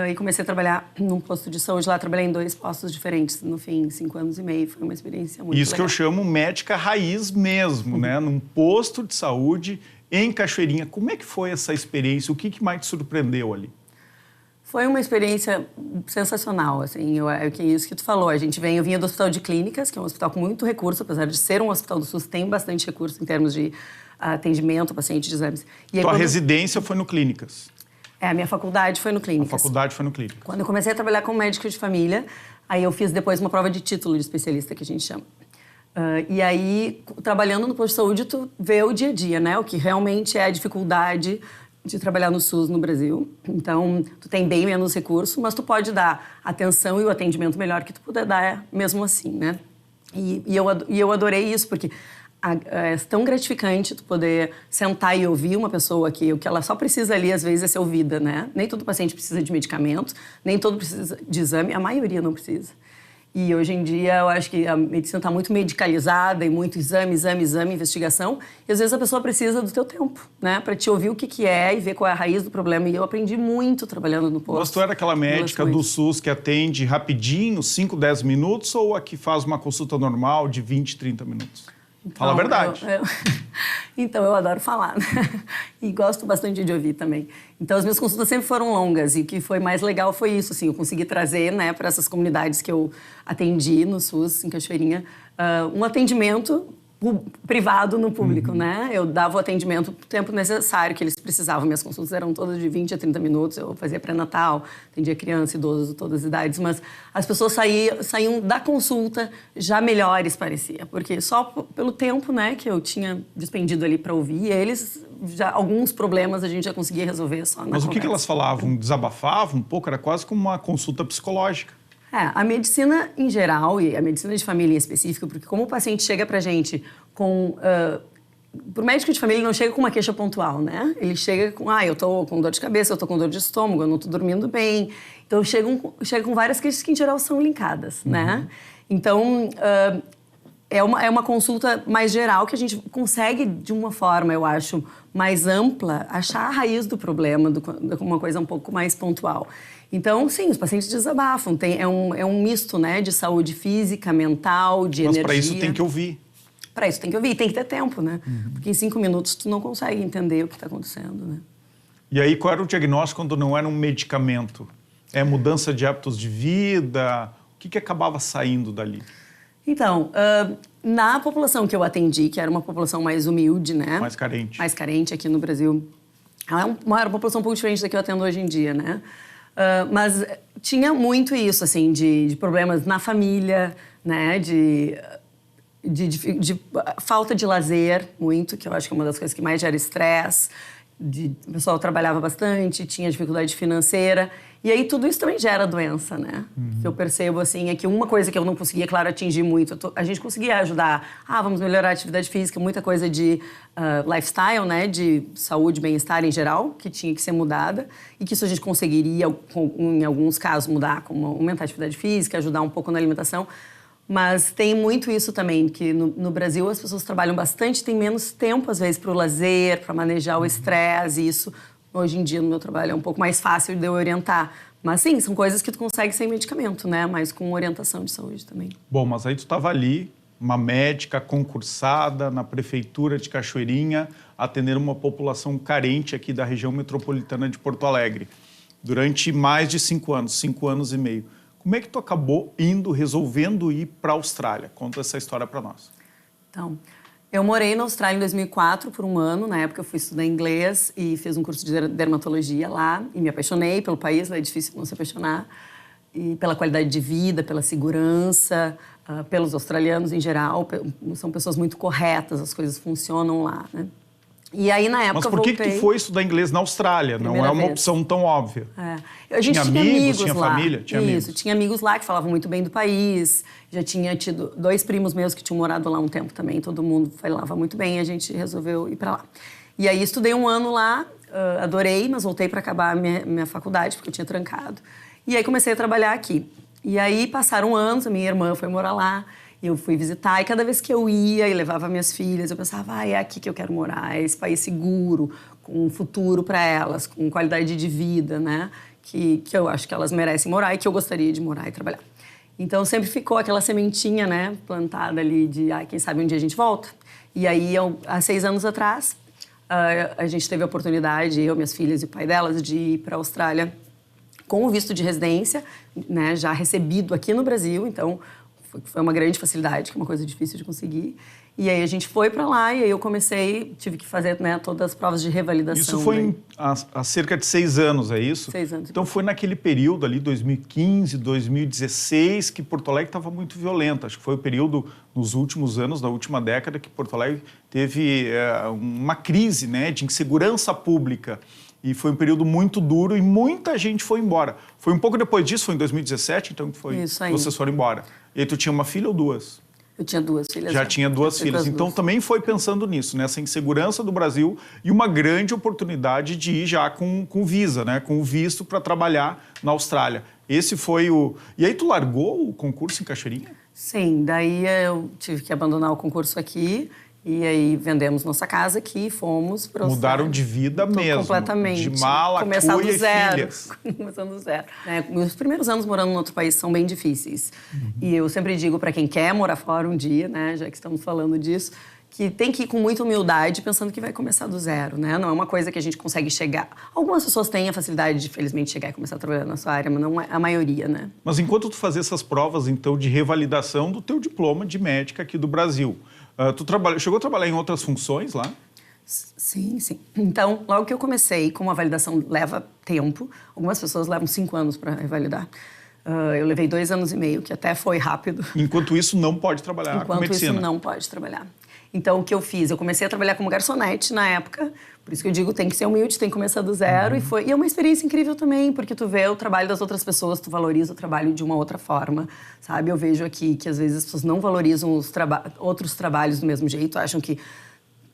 e comecei a trabalhar num posto de saúde lá. Trabalhei em 2 postos diferentes, no fim, 5 anos e meio. Foi uma experiência muito
Isso
legal.
Que eu chamo médica raiz mesmo, né? Num posto de saúde em Cachoeirinha. Como é que foi essa experiência? O que mais te surpreendeu ali?
Foi uma experiência sensacional, assim, que é isso que tu falou. Eu vinha do Hospital de Clínicas, que é um hospital com muito recurso, apesar de ser um hospital do SUS, tem bastante recurso em termos de atendimento, paciente de exames. E aí,
Tua residência foi no Clínicas?
A minha faculdade foi no
A
Clínicas.
faculdade foi no Clínicas.
Quando eu comecei a trabalhar como médico de família, aí eu fiz depois uma prova de título de especialista, que a gente chama. E aí, trabalhando no posto de saúde, tu vê o dia a dia, né? O que realmente é a dificuldade de trabalhar no SUS no Brasil. Então, tu tem bem menos recurso, mas tu pode dar atenção e o atendimento melhor que tu puder dar mesmo assim, né? E eu adorei isso, porque é tão gratificante tu poder sentar e ouvir uma pessoa que o que ela só precisa ali, às vezes, é ser ouvida, né? Nem todo paciente precisa de medicamento, nem todo precisa de exame, a maioria não precisa. E hoje em dia eu acho que a medicina está muito medicalizada e muito exame, investigação. E às vezes a pessoa precisa do teu tempo, né? Para te ouvir o que é e ver qual é a raiz do problema. E eu aprendi muito trabalhando no posto.
Mas tu era aquela médica do SUS que atende rapidinho, 5, 10 minutos, ou a que faz uma consulta normal de 20, 30 minutos?
Então,
fala a verdade.
Então, eu adoro falar, né? E gosto bastante de ouvir também. Então, as minhas consultas sempre foram longas. E o que foi mais legal foi isso, assim, eu consegui trazer, né, para essas comunidades que eu atendi no SUS, em Cachoeirinha, um atendimento privado no público, né? Eu dava o atendimento o tempo necessário que eles precisavam. Minhas consultas eram todas de 20 a 30 minutos. Eu fazia pré-natal, atendia criança, idoso, todas as idades. Mas as pessoas saíam da consulta já melhores, parecia. Porque só pelo tempo, né, que eu tinha despendido ali para ouvir, eles, já alguns problemas a gente já conseguia resolver só na
Mas
conversa.
o que elas falavam? Desabafavam um pouco? Era quase como uma consulta psicológica.
A medicina em geral e a medicina de família em específico, porque como o paciente chega pra gente com... Pro médico de família, ele não chega com uma queixa pontual, né? Ele chega com, eu tô com dor de cabeça, eu tô com dor de estômago, eu não tô dormindo bem. Então, chega com várias queixas que em geral são linkadas, né? Então, é uma consulta mais geral que a gente consegue, de uma forma, eu acho, mais ampla, achar a raiz do problema, uma coisa um pouco mais pontual. Então, sim, os pacientes desabafam. É um misto, né, de saúde física, mental, de energia.
Mas para isso tem que ouvir.
Para isso tem que ouvir e tem que ter tempo, né? Porque em 5 minutos tu não consegue entender o que está acontecendo, né?
E aí, qual era o diagnóstico quando não era um medicamento? É mudança de hábitos de vida? O que acabava saindo dali?
Então, na população que eu atendi, que era uma população mais humilde, né?
Mais carente.
Mais carente aqui no Brasil. Ela é uma população um pouco diferente da que eu atendo hoje em dia, né? Mas tinha muito isso, assim, de problemas na família, né? De falta de lazer, muito, que eu acho que é uma das coisas que mais gera estresse. O pessoal trabalhava bastante, tinha dificuldade financeira. E aí tudo isso também gera doença, né? Que eu percebo, assim, é que uma coisa que eu não conseguia, claro, atingir muito, a gente conseguia ajudar. Vamos melhorar a atividade física, muita coisa de lifestyle, né? De saúde, bem-estar em geral, que tinha que ser mudada. E que isso a gente conseguiria, em alguns casos, mudar, como aumentar a atividade física, ajudar um pouco na alimentação. Mas tem muito isso também, que no Brasil as pessoas trabalham bastante, tem menos tempo, às vezes, para o lazer, para manejar o estresse, e isso, hoje em dia, no meu trabalho, é um pouco mais fácil de eu orientar. Mas, sim, são coisas que tu consegue sem medicamento, né? Mas com orientação de saúde também.
Bom, mas aí tu estava ali, uma médica concursada na prefeitura de Cachoeirinha, atendendo uma população carente aqui da região metropolitana de Porto Alegre, durante mais de 5 anos, 5 anos e meio. Como é que tu acabou resolvendo ir para a Austrália? Conta essa história para nós.
Então, eu morei na Austrália em 2004 por 1 ano. Na época eu fui estudar inglês e fiz um curso de dermatologia lá. E me apaixonei pelo país, lá é difícil não se apaixonar. E pela qualidade de vida, pela segurança, pelos australianos em geral. São pessoas muito corretas, as coisas funcionam lá, né? E aí, na época,
mas por que tu foi estudar inglês na Austrália? Não é uma opção tão óbvia.
A gente tinha amigos
tinha
lá.
Família? Tinha
Isso, tinha amigos lá que falavam muito bem do país. Já tinha tido 2 primos meus que tinham morado lá um tempo também. Todo mundo falava muito bem e a gente resolveu ir para lá. E aí, estudei 1 ano lá, adorei, mas voltei para acabar a minha faculdade, porque eu tinha trancado. E aí, comecei a trabalhar aqui. E aí, passaram anos, a minha irmã foi morar lá. Eu fui visitar e cada vez que eu ia e levava minhas filhas, eu pensava, é aqui que eu quero morar, é esse país seguro, com um futuro para elas, com qualidade de vida, né? Que eu acho que elas merecem morar e que eu gostaria de morar e trabalhar. Então, sempre ficou aquela sementinha, né, plantada ali de, quem sabe um dia a gente volta. E aí, há 6 anos atrás, a gente teve a oportunidade, eu, minhas filhas e o pai delas, de ir para a Austrália com o visto de residência, né, já recebido aqui no Brasil. Então, foi uma grande facilidade, que é uma coisa difícil de conseguir. E aí a gente foi para lá e aí eu tive que fazer, né, todas as provas de revalidação.
Isso foi há cerca de 6 anos, é isso?
6 anos.
Então foi naquele período ali, 2015, 2016, que Porto Alegre estava muito violenta. Acho que foi o período, nos últimos anos, da última década, que Porto Alegre teve uma crise, né, de insegurança pública. E foi um período muito duro e muita gente foi embora. Foi um pouco depois disso, foi em 2017, então que foi
Isso aí.
vocês foram embora. E aí tu tinha uma filha ou 2?
Eu tinha 2 filhas.
Já tinha 2 filhas. Então também foi pensando nisso, nessa insegurança do Brasil e uma grande oportunidade de ir já com visa, né? Com o visto para trabalhar na Austrália. Esse foi o... E aí tu largou o concurso em Cachoeirinha?
Sim, daí eu tive que abandonar o concurso aqui. E aí vendemos nossa casa aqui e fomos para
Mudaram de vida mesmo.
Completamente.
De mala,
começar
cuia
do zero.
E filhas.
Começando do zero. Meus primeiros anos morando em outro país são bem difíceis. E eu sempre digo para quem quer morar fora um dia, né, já que estamos falando disso, que tem que ir com muita humildade, pensando que vai começar do zero, né? Não é uma coisa que a gente consegue chegar. Algumas pessoas têm a facilidade de, felizmente, chegar e começar a trabalhar na sua área, mas não é a maioria, né?
Mas enquanto tu fazia essas provas, então, de revalidação do teu diploma de médica aqui do Brasil, tu chegou a trabalhar em outras funções lá?
Sim, sim. Então, logo que eu comecei, como a validação leva tempo, algumas pessoas levam 5 anos para revalidar. Eu levei 2 anos e meio, que até foi rápido.
Enquanto isso, não pode trabalhar com medicina.
Enquanto isso, não pode trabalhar. Então, o que eu fiz? Eu comecei a trabalhar como garçonete na época, por isso que eu digo, tem que ser humilde, tem que começar do zero. E é uma experiência incrível também, porque tu vê o trabalho das outras pessoas, tu valoriza o trabalho de uma outra forma, sabe? Eu vejo aqui que, às vezes, as pessoas não valorizam outros trabalhos do mesmo jeito, acham que,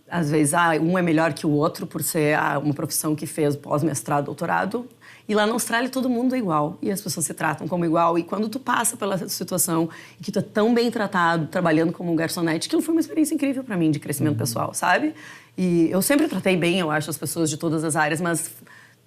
às vezes, um é melhor que o outro por ser uma profissão que fez pós-mestrado, doutorado. E lá na Austrália todo mundo é igual e as pessoas se tratam como igual. E quando tu passa pela situação e que tu é tão bem tratado, trabalhando como um garçonete, aquilo foi uma experiência incrível para mim de crescimento pessoal, sabe? E eu sempre tratei bem, eu acho, as pessoas de todas as áreas, mas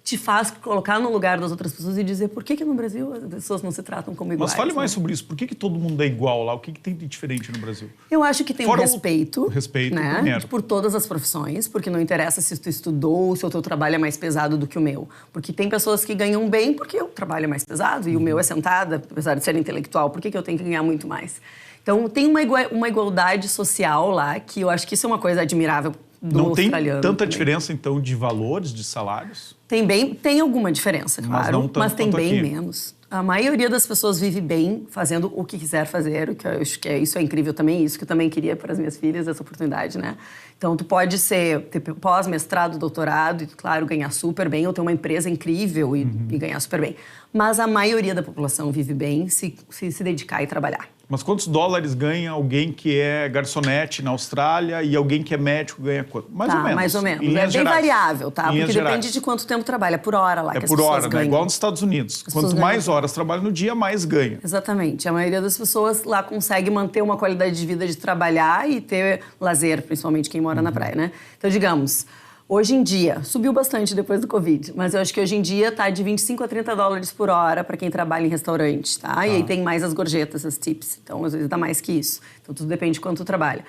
te faz colocar no lugar das outras pessoas e dizer por que no Brasil as pessoas não se tratam como iguais.
Mas fale mais
né?
sobre isso. Por que todo mundo é igual lá? O que tem de diferente no Brasil?
Eu acho que tem
Fora
respeito, né?
Primeiro.
Por todas as profissões, porque não interessa se tu estudou ou se o teu trabalho é mais pesado do que o meu. Porque tem pessoas que ganham bem porque o trabalho é mais pesado e o meu é sentada, apesar de ser intelectual, por que eu tenho que ganhar muito mais? Então, tem uma igualdade social lá, que eu acho que isso é uma coisa admirável do australiano.
Não tem tanta
também.
diferença, então, de valores, de salários?
Tem alguma diferença, claro, mas tem bem menos. A maioria das pessoas vive bem fazendo o que quiser fazer, o que eu acho que isso é incrível também, isso que eu também queria para as minhas filhas, essa oportunidade, né? Então, tu pode ter pós-mestrado, doutorado e, claro, ganhar super bem, ou ter uma empresa incrível e ganhar super bem. Mas a maioria da população vive bem se dedicar e trabalhar.
Mas quantos dólares ganha alguém que é garçonete na Austrália e alguém que é médico ganha quanto? Mais ou menos.
Mais ou menos. É bem variável, tá? Porque depende de quanto tempo trabalha. É por hora lá que as pessoas ganham. É por hora, né?
Igual nos Estados Unidos. Quanto mais horas trabalha no dia, mais ganha.
Exatamente. A maioria das pessoas lá consegue manter uma qualidade de vida de trabalhar e ter lazer, principalmente quem mora na praia, né? Então, digamos, hoje em dia, subiu bastante depois do Covid, mas eu acho que hoje em dia tá de 25 a 30 dólares por hora para quem trabalha em restaurante, tá? E aí tem mais as gorjetas, as tips. Então, às vezes dá mais que isso. Então, tudo depende de quanto tu trabalha.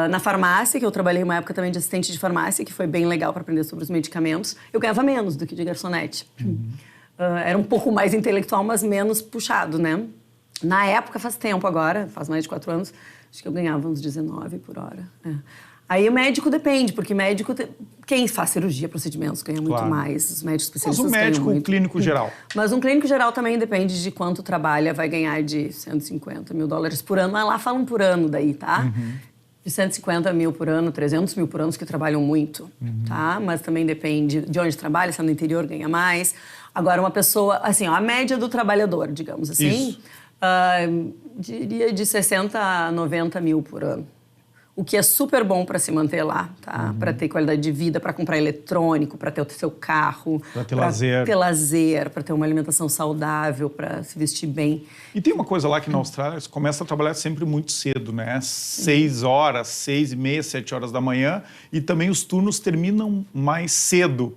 Na farmácia, que eu trabalhei uma época também de assistente de farmácia, que foi bem legal para aprender sobre os medicamentos, eu ganhava menos do que de garçonete. Era um pouco mais intelectual, mas menos puxado, né? Na época, faz tempo agora, faz mais de 4 anos, acho que eu ganhava uns 19 por hora. Aí o médico depende, porque médico... Quem faz cirurgia, procedimentos, ganha muito mais. Os médicos especialistas
ganham muito. Mas o médico clínico geral?
Mas um clínico geral também depende de quanto trabalha, vai ganhar de 150 mil dólares por ano. Mas lá falam por ano daí, tá? De 150 mil por ano, 300 mil por ano, os que trabalham muito, tá? Mas também depende de onde trabalha, se é no interior, ganha mais. Agora, uma pessoa... Assim, a média do trabalhador, digamos assim, diria de 60 a 90 mil por ano. O que é super bom para se manter lá, tá? Para ter qualidade de vida, para comprar eletrônico, para ter o seu carro.
Para ter lazer.
Para ter uma alimentação saudável, para se vestir bem.
E tem uma coisa lá que na Austrália, você começa a trabalhar sempre muito cedo, né? 6 horas, 6h30, 7 horas da manhã. E também os turnos terminam mais cedo.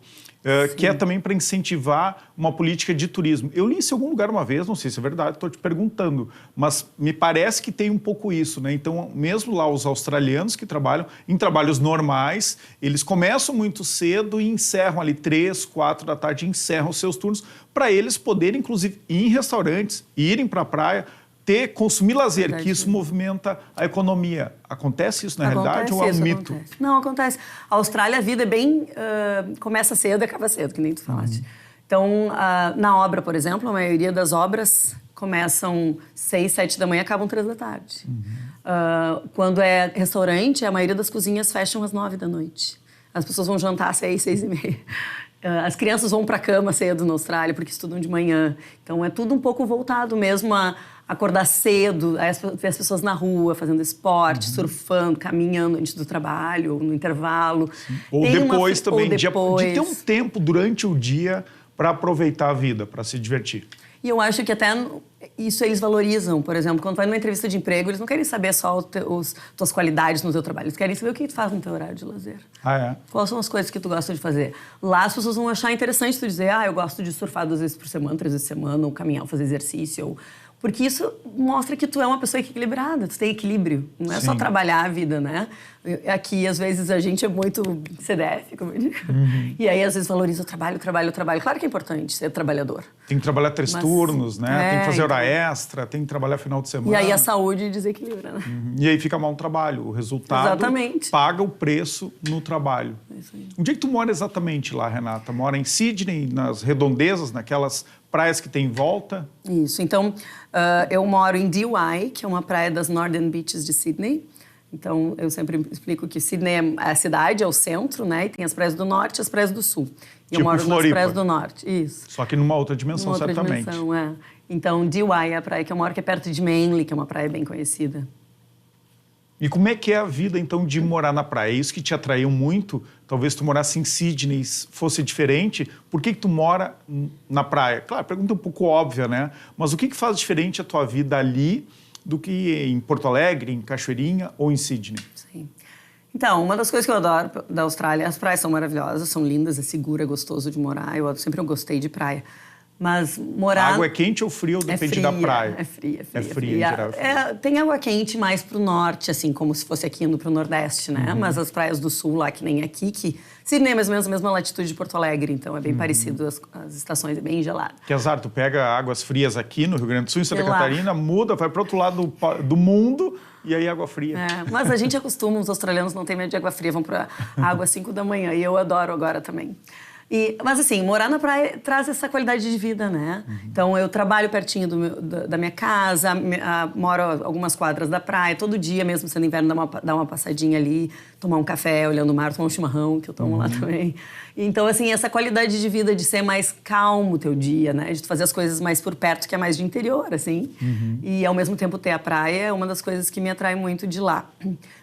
Que é também para incentivar uma política de turismo. Eu li isso em algum lugar uma vez, não sei se é verdade, estou te perguntando, mas me parece que tem um pouco isso, né? Então, mesmo lá os australianos que trabalham em trabalhos normais, eles começam muito cedo e encerram ali 3, 4 da tarde, encerram os seus turnos para eles poderem, inclusive, ir em restaurantes, irem para a praia, consumir lazer,
Verdade.
que isso movimenta a economia. Acontece isso na realidade ou é um
isso,
mito?
acontece. Não, acontece. A Austrália, a vida é bem... começa cedo e acaba cedo, que nem tu falaste. Então, na obra, por exemplo, a maioria das obras começam 6, 7 da manhã e acabam 3 da tarde. Quando é restaurante, a maioria das cozinhas fecham às 9 da noite. As pessoas vão jantar às 6, 6 e meia. As crianças vão para a cama cedo na Austrália porque estudam de manhã. Então, é tudo um pouco voltado mesmo a acordar cedo, ver as pessoas na rua fazendo esporte, surfando, caminhando antes do trabalho, no intervalo.
Ou depois também, de ter um tempo durante o dia para aproveitar a vida, para se divertir.
E eu acho que até isso eles valorizam. Por exemplo, quando vai numa entrevista de emprego, eles não querem saber só tuas qualidades no teu trabalho. Eles querem saber o que tu faz no teu horário de lazer. Quais são as coisas que tu gosta de fazer. Lá as pessoas vão achar interessante tu dizer eu gosto de surfar 2 vezes por semana, 3 vezes por semana, ou caminhar, ou fazer exercício. Porque isso mostra que tu é uma pessoa equilibrada, tu tem equilíbrio. Não é só trabalhar a vida, né? Aqui, às vezes, a gente é muito CDF, como eu digo. E aí, às vezes, valoriza o trabalho. Claro que é importante ser trabalhador.
Tem que trabalhar 3 turnos, né? Tem que fazer hora extra, tem que trabalhar final de semana.
E aí a saúde desequilibra, né?
E aí fica mal o trabalho. O resultado paga o preço no trabalho.
É isso aí.
Onde é que tu mora exatamente lá, Renata? Mora em Sydney, nas redondezas, naquelas praias que tem em volta?
Isso. Então, eu moro em Dee, que é uma praia das Northern Beaches de Sydney. Então, eu sempre explico que Sydney é a cidade, é o centro, né? E tem as praias do norte e as praias do sul. E eu moro nas praias do norte, isso.
Só que numa outra dimensão, certamente.
Dimensão, Então, Dee é a praia que eu moro, que é perto de Manly, que é uma praia bem conhecida.
E como é que é a vida, então, de morar na praia? É isso que te atraiu muito? Talvez tu morasse em Sydney fosse diferente. Por que tu mora na praia? Claro, pergunta um pouco óbvia, né? Mas o que faz diferente a tua vida ali do que em Porto Alegre, em Cachoeirinha ou em Sydney?
Sim. Então, uma das coisas que eu adoro da Austrália, as praias são maravilhosas, são lindas, é seguro, é gostoso de morar. Eu sempre gostei de praia. Mas morar...
A água é quente ou fria ou depende da praia?
É fria.
É fria, em geral.
Tem água quente mais pro norte, assim, como se fosse aqui indo pro nordeste, né? Mas as praias do sul, lá que nem aqui, que Sydney é mais ou menos a mesma latitude de Porto Alegre, então é bem parecido, as estações, é bem gelado.
Que azar, tu pega águas frias aqui no Rio Grande do Sul, em Santa Catarina, muda, vai pro outro lado do mundo e aí água fria.
Mas a gente acostuma, os australianos não têm medo de água fria, vão pra água às 5 da manhã e eu adoro agora também. Mas assim, morar na praia traz essa qualidade de vida, né? Então, eu trabalho pertinho da minha casa, moro algumas quadras da praia, todo dia, mesmo sendo inverno, dar uma passadinha ali, tomar um café, olhando o mar, tomar um chimarrão, que eu tomo lá também. Então, assim, essa qualidade de vida de ser mais calmo o teu dia, né? De tu fazer as coisas mais por perto, que é mais de interior, assim. E, ao mesmo tempo, ter a praia é uma das coisas que me atrai muito de lá.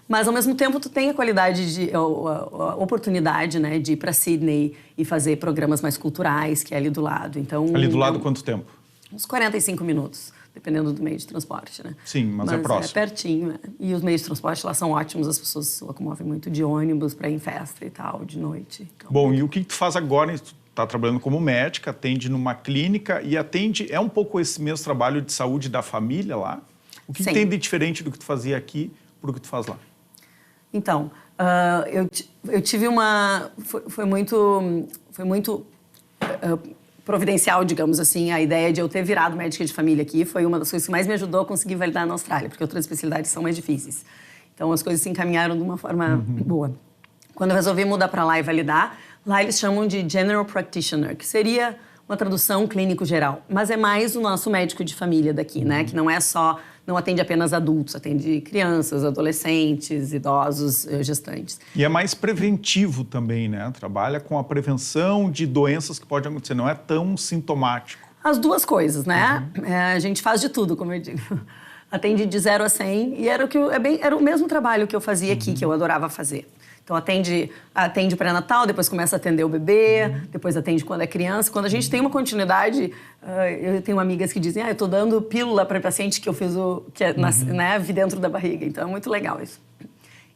Mas, ao mesmo tempo, tu tem a qualidade a oportunidade, né, de ir para Sydney e fazer programas mais culturais, que é ali do lado. Então,
ali do lado, quanto tempo?
Uns 45 minutos, dependendo do meio de transporte, né?
Sim, mas é próximo.
É pertinho, né? E os meios de transporte lá são ótimos, as pessoas se locomovem muito de ônibus para ir em festa e tal, de noite. Então...
Bom, e o que tu faz agora? Tu está trabalhando como médica, atende numa clínica e atende... É um pouco esse mesmo trabalho de saúde da família lá? O que tem de diferente do que tu fazia aqui para o que tu faz lá?
Então, eu tive uma... Foi muito providencial, digamos assim, a ideia de eu ter virado médica de família aqui. Foi uma das coisas que mais me ajudou a conseguir validar na Austrália, porque outras especialidades são mais difíceis. Então, as coisas se encaminharam de uma forma boa. Quando eu resolvi mudar para lá e validar, lá eles chamam de General Practitioner, que seria uma tradução clínico geral. Mas é mais o nosso médico de família daqui, né? Que não é só... Não atende apenas adultos, atende crianças, adolescentes, idosos, gestantes.
E é mais preventivo também, né? Trabalha com a prevenção de doenças que podem acontecer, não é tão sintomático.
As duas coisas, né? A gente faz de tudo, como eu digo. Atende de 0 a 100 e era o mesmo trabalho que eu fazia aqui, que eu adorava fazer. Então, atende o pré-natal, depois começa a atender o bebê, depois atende quando é criança. Quando a gente tem uma continuidade, eu tenho amigas que dizem, eu estou dando pílula para paciente que eu fiz né, vi dentro da barriga. Então, é muito legal isso.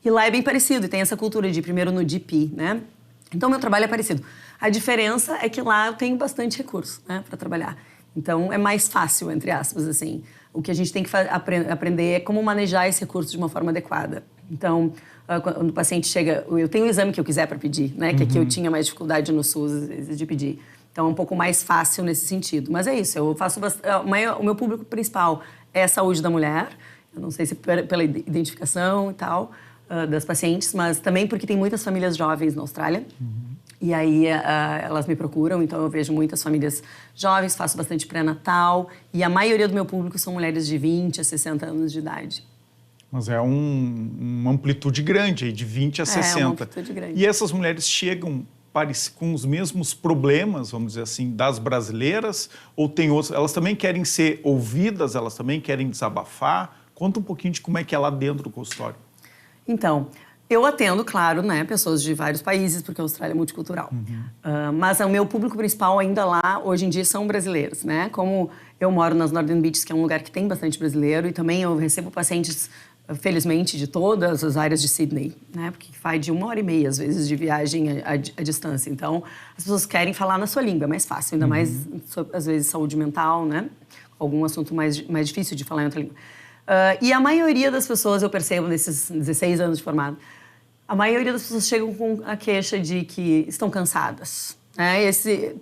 E lá é bem parecido, e tem essa cultura de primeiro no GP, né? Então, meu trabalho é parecido. A diferença é que lá eu tenho bastante recurso, né, para trabalhar. Então, é mais fácil, entre aspas, assim. O que a gente tem que aprender é como manejar esse recurso de uma forma adequada. Então, quando o paciente chega... Eu tenho o exame que eu quiser para pedir, né? Que aqui eu tinha mais dificuldade no SUS, às vezes, de pedir. Então é um pouco mais fácil nesse sentido. Mas é isso, eu faço o meu público principal é a saúde da mulher. Eu não sei se pela identificação e tal das pacientes, mas também porque tem muitas famílias jovens na Austrália. E aí elas me procuram, então eu vejo muitas famílias jovens, faço bastante pré-natal. E a maioria do meu público são mulheres de 20 a 60 anos de idade.
Mas é uma amplitude grande, aí, de 20 a 60.
É uma amplitude grande.
E essas mulheres chegam com os mesmos problemas, vamos dizer assim, das brasileiras? Ou tem outros? Elas também querem ser ouvidas? Elas também querem desabafar? Conta um pouquinho de como é que é lá dentro do consultório.
Então, eu atendo, claro, né, pessoas de vários países, porque a Austrália é multicultural. Mas o meu público principal ainda lá, hoje em dia, são brasileiros, né? Como eu moro nas Northern Beaches, que é um lugar que tem bastante brasileiro, e também eu recebo pacientes, felizmente, de todas as áreas de Sydney, né? Porque faz de 1h30, às vezes, de viagem à distância. Então, as pessoas querem falar na sua língua, é mais fácil, ainda mais, às vezes, saúde mental, né? Algum assunto mais difícil de falar em outra língua. E a maioria das pessoas, eu percebo, nesses 16 anos de formado, a maioria das pessoas chegam com a queixa de que estão cansadas.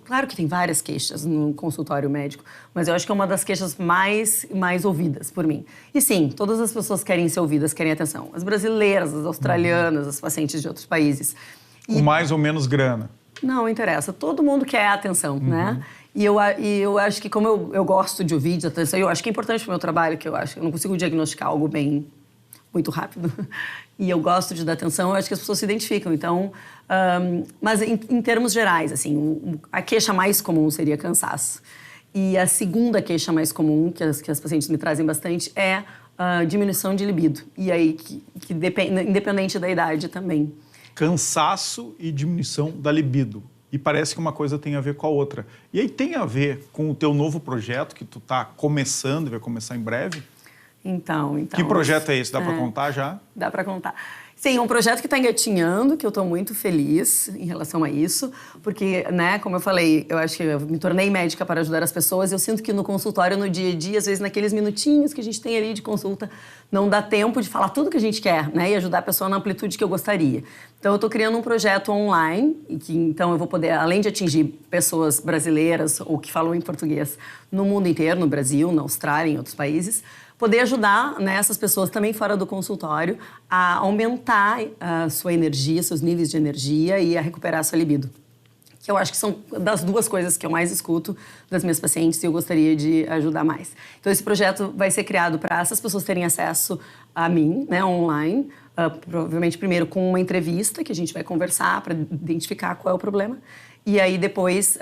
Claro que tem várias queixas no consultório médico, mas eu acho que é uma das queixas mais ouvidas por mim. E sim, todas as pessoas querem ser ouvidas, querem atenção. As brasileiras, as australianas, as pacientes de outros países.
Com mais ou menos grana.
Não interessa, todo mundo quer atenção, né? E eu acho que como eu gosto de ouvir, de atenção, eu acho que é importante para o meu trabalho, que eu não consigo diagnosticar algo muito rápido, e eu gosto de dar atenção, eu acho que as pessoas se identificam. Então, mas em termos gerais, assim, a queixa mais comum seria cansaço. E a segunda queixa mais comum, que as pacientes me trazem bastante, é a diminuição de libido. E aí, que depende, independente da idade também.
Cansaço e diminuição da libido. E parece que uma coisa tem a ver com a outra. E aí tem a ver com o teu novo projeto, que tu está começando e vai começar em breve?
Então...
Que projeto é esse? Dá para contar já?
Dá para contar. Sim, é um projeto que está engatinhando, que eu estou muito feliz em relação a isso, porque, né, como eu falei, eu acho que eu me tornei médica para ajudar as pessoas, e eu sinto que no consultório, no dia a dia, às vezes naqueles minutinhos que a gente tem ali de consulta, não dá tempo de falar tudo que a gente quer, né, e ajudar a pessoa na amplitude que eu gostaria. Então, eu estou criando um projeto online, e que então eu vou poder, além de atingir pessoas brasileiras ou que falam em português no mundo inteiro, no Brasil, na Austrália, em outros países, poder ajudar, né, essas pessoas também fora do consultório a aumentar a sua energia, seus níveis de energia e a recuperar a sua libido. Que eu acho que são das duas coisas que eu mais escuto das minhas pacientes e eu gostaria de ajudar mais. Então, esse projeto vai ser criado para essas pessoas terem acesso a mim, né, online, provavelmente primeiro com uma entrevista que a gente vai conversar para identificar qual é o problema. E aí, depois,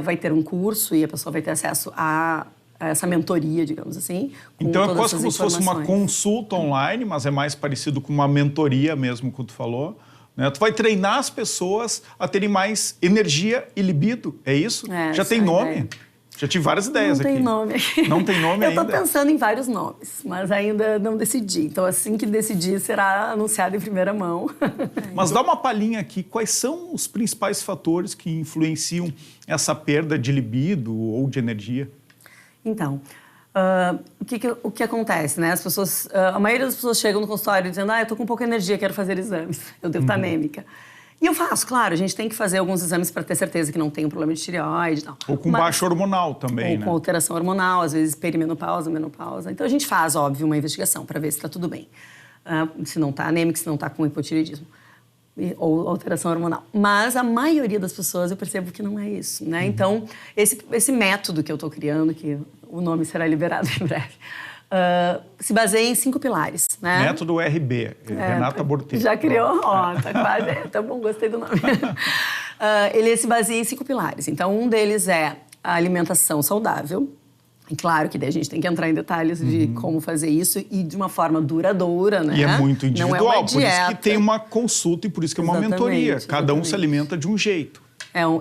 vai ter um curso e a pessoa vai ter acesso a essa mentoria, digamos assim.
Então é quase como se fosse uma consulta online, mas é mais parecido com uma mentoria mesmo, que tu falou. Né? Tu vai treinar as pessoas a terem mais energia e libido, é isso? Já tem nome? Já tive várias ideias aqui.
Não tem nome aqui.
Não tem nome ainda?
Eu estou pensando em vários nomes, mas ainda não decidi. Então, assim que decidir, será anunciado em primeira mão.
Mas dá uma palhinha aqui, quais são os principais fatores que influenciam essa perda de libido ou de energia?
Então, o que acontece, né? As pessoas, a maioria das pessoas chegam no consultório dizendo: eu tô com pouca energia, quero fazer exames, eu devo estar anêmica. E eu faço, claro, a gente tem que fazer alguns exames para ter certeza que não tem um problema de tireoide e tal.
Ou com baixo hormonal também,
ou com alteração hormonal, às vezes perimenopausa, menopausa. Então a gente faz, óbvio, uma investigação para ver se está tudo bem. Se não está anêmica, se não está com hipotireoidismo. Ou alteração hormonal. Mas a maioria das pessoas eu percebo que não é isso, né? Então, esse método que eu estou criando, que o nome será liberado em breve, se baseia em 5 pilares, né?
Método RB, Renata Bortini.
Já criou? Tá quase. Tá bom, gostei do nome. Ele se baseia em 5 pilares. Então, um deles é a alimentação saudável. E claro que daí a gente tem que entrar em detalhes de como fazer isso e de uma forma duradoura, né?
E é muito individual,
não é uma
por isso que tem uma consulta e por isso que é uma mentoria. Cada um se alimenta de um jeito.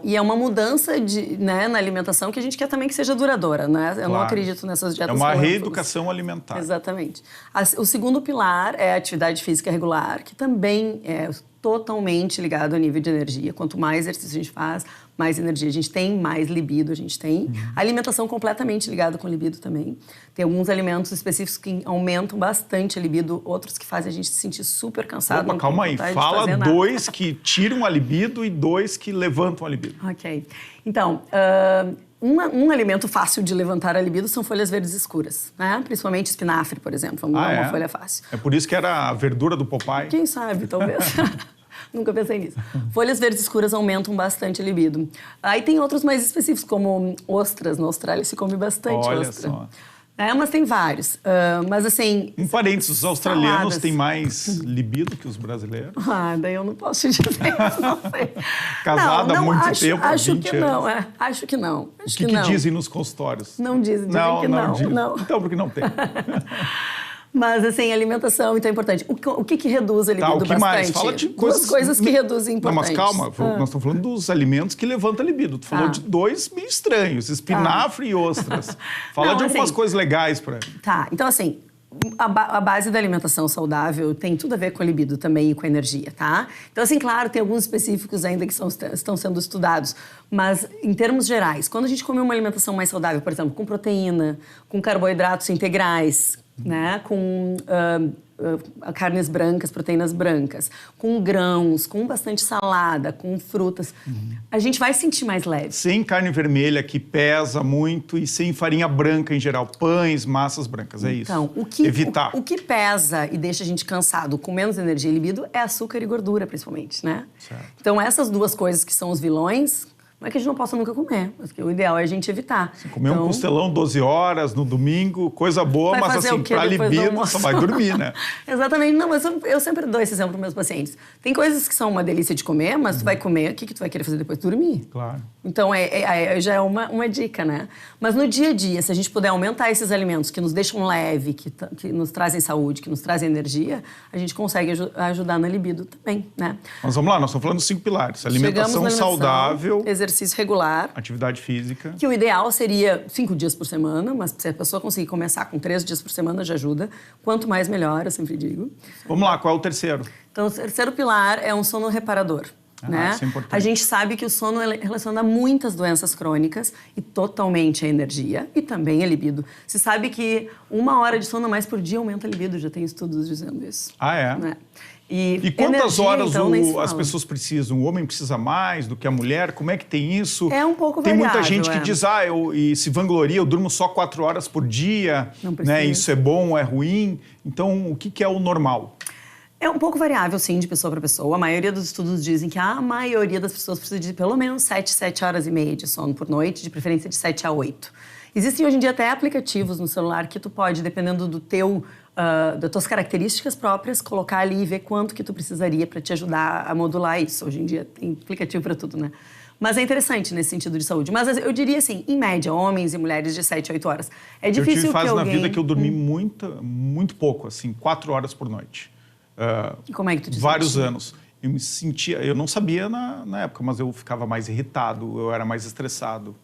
E é uma mudança né, na alimentação que a gente quer também que seja duradoura, né? Eu não acredito nessas dietas.
É uma reeducação alimentar.
Exatamente. O segundo pilar é a atividade física regular, que também é totalmente ligado ao nível de energia. Quanto mais exercício a gente faz, mais energia, a gente tem mais libido, a gente tem. A alimentação completamente ligada com libido também. Tem alguns alimentos específicos que aumentam bastante a libido, outros que fazem a gente se sentir super cansado.
Opa, calma aí, fala 2 que tiram a libido e 2 que levantam a libido.
Ok. Então, um alimento fácil de levantar a libido são folhas verdes escuras, né? Principalmente espinafre, por exemplo. Vamos dar uma folha fácil.
É por isso que era a verdura do Popeye?
Quem sabe, talvez. Nunca pensei nisso. Folhas verdes escuras aumentam bastante a libido. Aí tem outros mais específicos, como ostras. Na Austrália se come bastante ostra.
Olha só.
Mas tem vários. Mas assim...
Um parênteses, os australianos têm mais libido que os brasileiros?
Daí eu não posso te dizer, não sei.
Casada há muito tempo, há 20
que
anos.
Não, acho que não.
O que dizem nos consultórios?
Não dizem que não.
Então, porque não tem.
Mas, assim, alimentação, então é importante. O que reduz a libido
o que
bastante?
mais? Fala de
Duas coisas que reduzem importantes.
Não, mas calma, nós estamos falando dos alimentos que levantam a libido. Tu falou de 2 meio estranhos, espinafre e ostras. Fala de algumas coisas legais para...
Tá, então assim, a base da alimentação saudável tem tudo a ver com a libido também e com a energia, tá? Então, assim, claro, tem alguns específicos ainda que estão sendo estudados, mas em termos gerais, quando a gente come uma alimentação mais saudável, por exemplo, com proteína, com carboidratos integrais, né, com carnes brancas, proteínas brancas, com grãos, com bastante salada, com frutas, a gente vai se sentir mais leve.
Sem carne vermelha, que pesa muito, e sem farinha branca em geral, pães, massas brancas, é isso.
Então,
evitar.
O que pesa e deixa a gente cansado, com menos energia e libido, é açúcar e gordura, principalmente, né?
Certo.
Então, essas duas coisas que são os vilões, não é que a gente não possa nunca comer, porque o ideal é a gente evitar.
Comer um costelão 12 horas no domingo, coisa boa, mas assim, pra libido, só vai dormir, né?
Exatamente. Não, mas eu sempre dou esse exemplo para meus pacientes. Tem coisas que são uma delícia de comer, mas tu vai comer, o que tu vai querer fazer depois? Dormir.
Claro.
Então, já é uma dica, né? Mas no dia a dia, se a gente puder aumentar esses alimentos que nos deixam leve, que nos trazem saúde, que nos trazem energia, a gente consegue ajudar na libido também, né?
Mas vamos lá, nós estamos falando dos 5 pilares. Alimentação saudável,
exercício regular,
atividade física.
Que o ideal seria 5 dias por semana, mas se a pessoa conseguir começar com 3 dias por semana, já ajuda. Quanto mais, melhor, eu sempre digo.
Vamos lá, qual é o terceiro?
Então, o terceiro pilar é um sono reparador. Né?
Isso é importante.
A gente sabe que o sono relaciona muitas doenças crônicas e totalmente a energia e também a libido. Se sabe que 1 hora de sono a mais por dia aumenta a libido, já tem estudos dizendo isso.
Ah, é?
Né?
E quantas
energia,
horas
então,
as pessoas precisam? O homem precisa mais do que a mulher? Como é que tem isso?
É um pouco
Tem
variável,
muita gente que diz, e se vangloria, eu durmo só 4 horas por dia,
não precisa.
Né? Isso é bom, é ruim? Então, o que é o normal?
É um pouco variável, sim, de pessoa para pessoa. A maioria dos estudos dizem que a maioria das pessoas precisa de pelo menos 7 horas e meia de sono por noite, de preferência de 7 a 8. Existem hoje em dia até aplicativos no celular que tu pode, dependendo das tuas características próprias, colocar ali e ver quanto que tu precisaria para te ajudar a modular isso. Hoje em dia tem aplicativo para tudo, né? Mas é interessante nesse sentido de saúde. Mas eu diria assim, em média, homens e mulheres de 7 a 8 horas. É difícil que alguém...
Eu tive fase na vida que eu dormi muito pouco, assim, 4 horas por noite.
E como é que tu te
vários
sentia?
anos. Eu me sentia... Eu não sabia na época, mas eu ficava mais irritado, eu era mais estressado.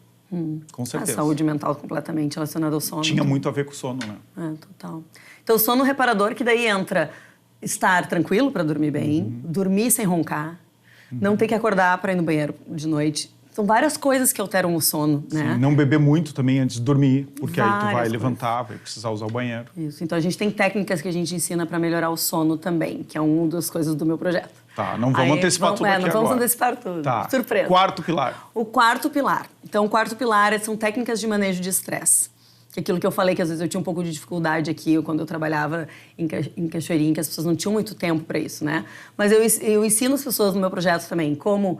Com certeza.
A saúde mental completamente relacionada ao sono.
Tinha muito a ver com o sono, né?
Total. Então, o sono reparador, que daí entra estar tranquilo para dormir bem, dormir sem roncar, não ter que acordar para ir no banheiro de noite. São várias coisas que alteram o sono, né?
Sim, não beber muito também antes de dormir, porque aí tu vai
Várias
levantar, vai precisar usar o banheiro.
Isso. Então, a gente tem técnicas que a gente ensina para melhorar o sono também, que é uma das coisas do meu projeto.
Tá, não vamos antecipar tudo aqui agora.
Não vamos antecipar tudo.
Tá.
Surpresa.
Quarto pilar.
O quarto pilar. Então, o quarto pilar são técnicas de manejo de estresse. Que é aquilo que eu falei, que às vezes eu tinha um pouco de dificuldade aqui, quando eu trabalhava em Cachoeirinha, que as pessoas não tinham muito tempo para isso, né? Mas eu ensino as pessoas no meu projeto também como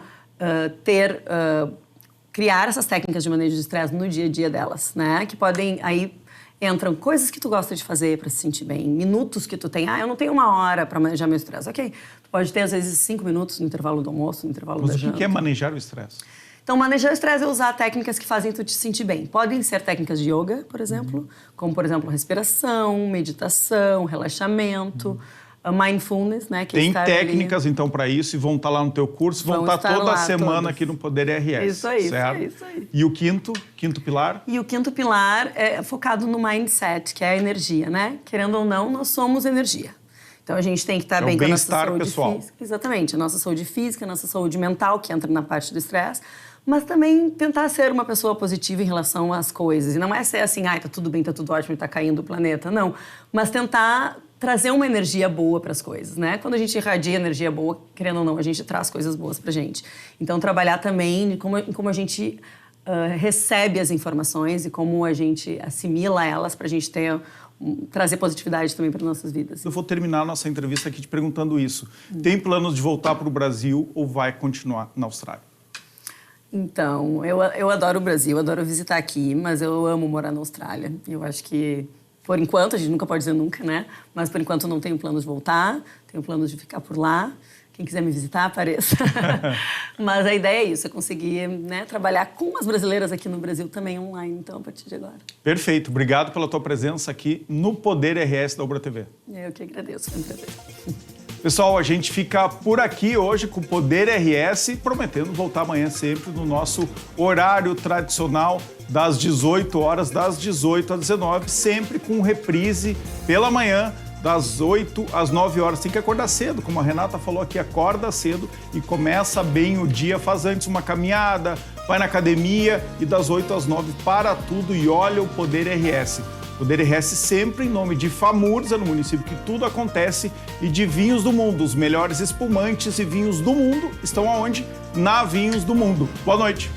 criar essas técnicas de manejo de estresse no dia a dia delas, né? Que podem, aí entram coisas que tu gosta de fazer para se sentir bem, minutos que tu tem. Eu não tenho 1 hora para manejar meu estresse. Ok, tu pode ter às vezes 5 minutos no intervalo do almoço, no intervalo da janta.
Mas o que é manejar o estresse?
Então, manejar o estresse é usar técnicas que fazem tu te sentir bem. Podem ser técnicas de yoga, por exemplo, como, por exemplo, respiração, meditação, relaxamento, mindfulness, né? Que
tem
estar
técnicas, ali. Então, para isso, e vão estar lá no teu curso, vão estar toda semana
todas.
Aqui no Poder RS.
Isso aí,
certo?
isso aí.
E o quinto pilar?
E o quinto pilar é focado no mindset, que é a energia, né? Querendo ou não, nós somos energia. Então, a gente tem que estar bem com a nossa saúde
pessoal.
física. Exatamente, a nossa saúde física, a nossa saúde mental, que entra na parte do estresse, mas também tentar ser uma pessoa positiva em relação às coisas. E não é ser assim, tá tudo bem, tá tudo ótimo, tá caindo o planeta, não. Mas tentar trazer uma energia boa para as coisas, né? Quando a gente irradia energia boa, querendo ou não, a gente traz coisas boas pra gente. Então, trabalhar também em como a gente recebe as informações e como a gente assimila elas pra gente trazer positividade também para nossas vidas.
Eu vou terminar a nossa entrevista aqui te perguntando isso. Tem planos de voltar para o Brasil ou vai continuar na Austrália?
Então, eu adoro o Brasil, adoro visitar aqui, mas eu amo morar na Austrália. Eu acho que, por enquanto, a gente nunca pode dizer nunca, né? Mas, por enquanto, não tenho planos de voltar, tenho planos de ficar por lá. Quem quiser me visitar, apareça. Mas a ideia é isso, é conseguir, né, trabalhar com as brasileiras aqui no Brasil também online, então, a partir de agora.
Perfeito. Obrigado pela tua presença aqui no Poder RS da Ubra TV.
Eu que agradeço, foi um prazer.
Pessoal, a gente fica por aqui hoje com o Poder RS, prometendo voltar amanhã sempre no nosso horário tradicional das 18 horas, das 18 às 19, sempre com reprise pela manhã, das 8 às 9 horas. Tem que acordar cedo, como a Renata falou aqui, acorda cedo e começa bem o dia, faz antes uma caminhada, vai na academia e das 8 às 9 para tudo e olha o Poder RS. Poder RS sempre em nome de Famurza, no município que tudo acontece, e de Vinhos do Mundo. Os melhores espumantes e vinhos do mundo estão aonde? Na Vinhos do Mundo. Boa noite.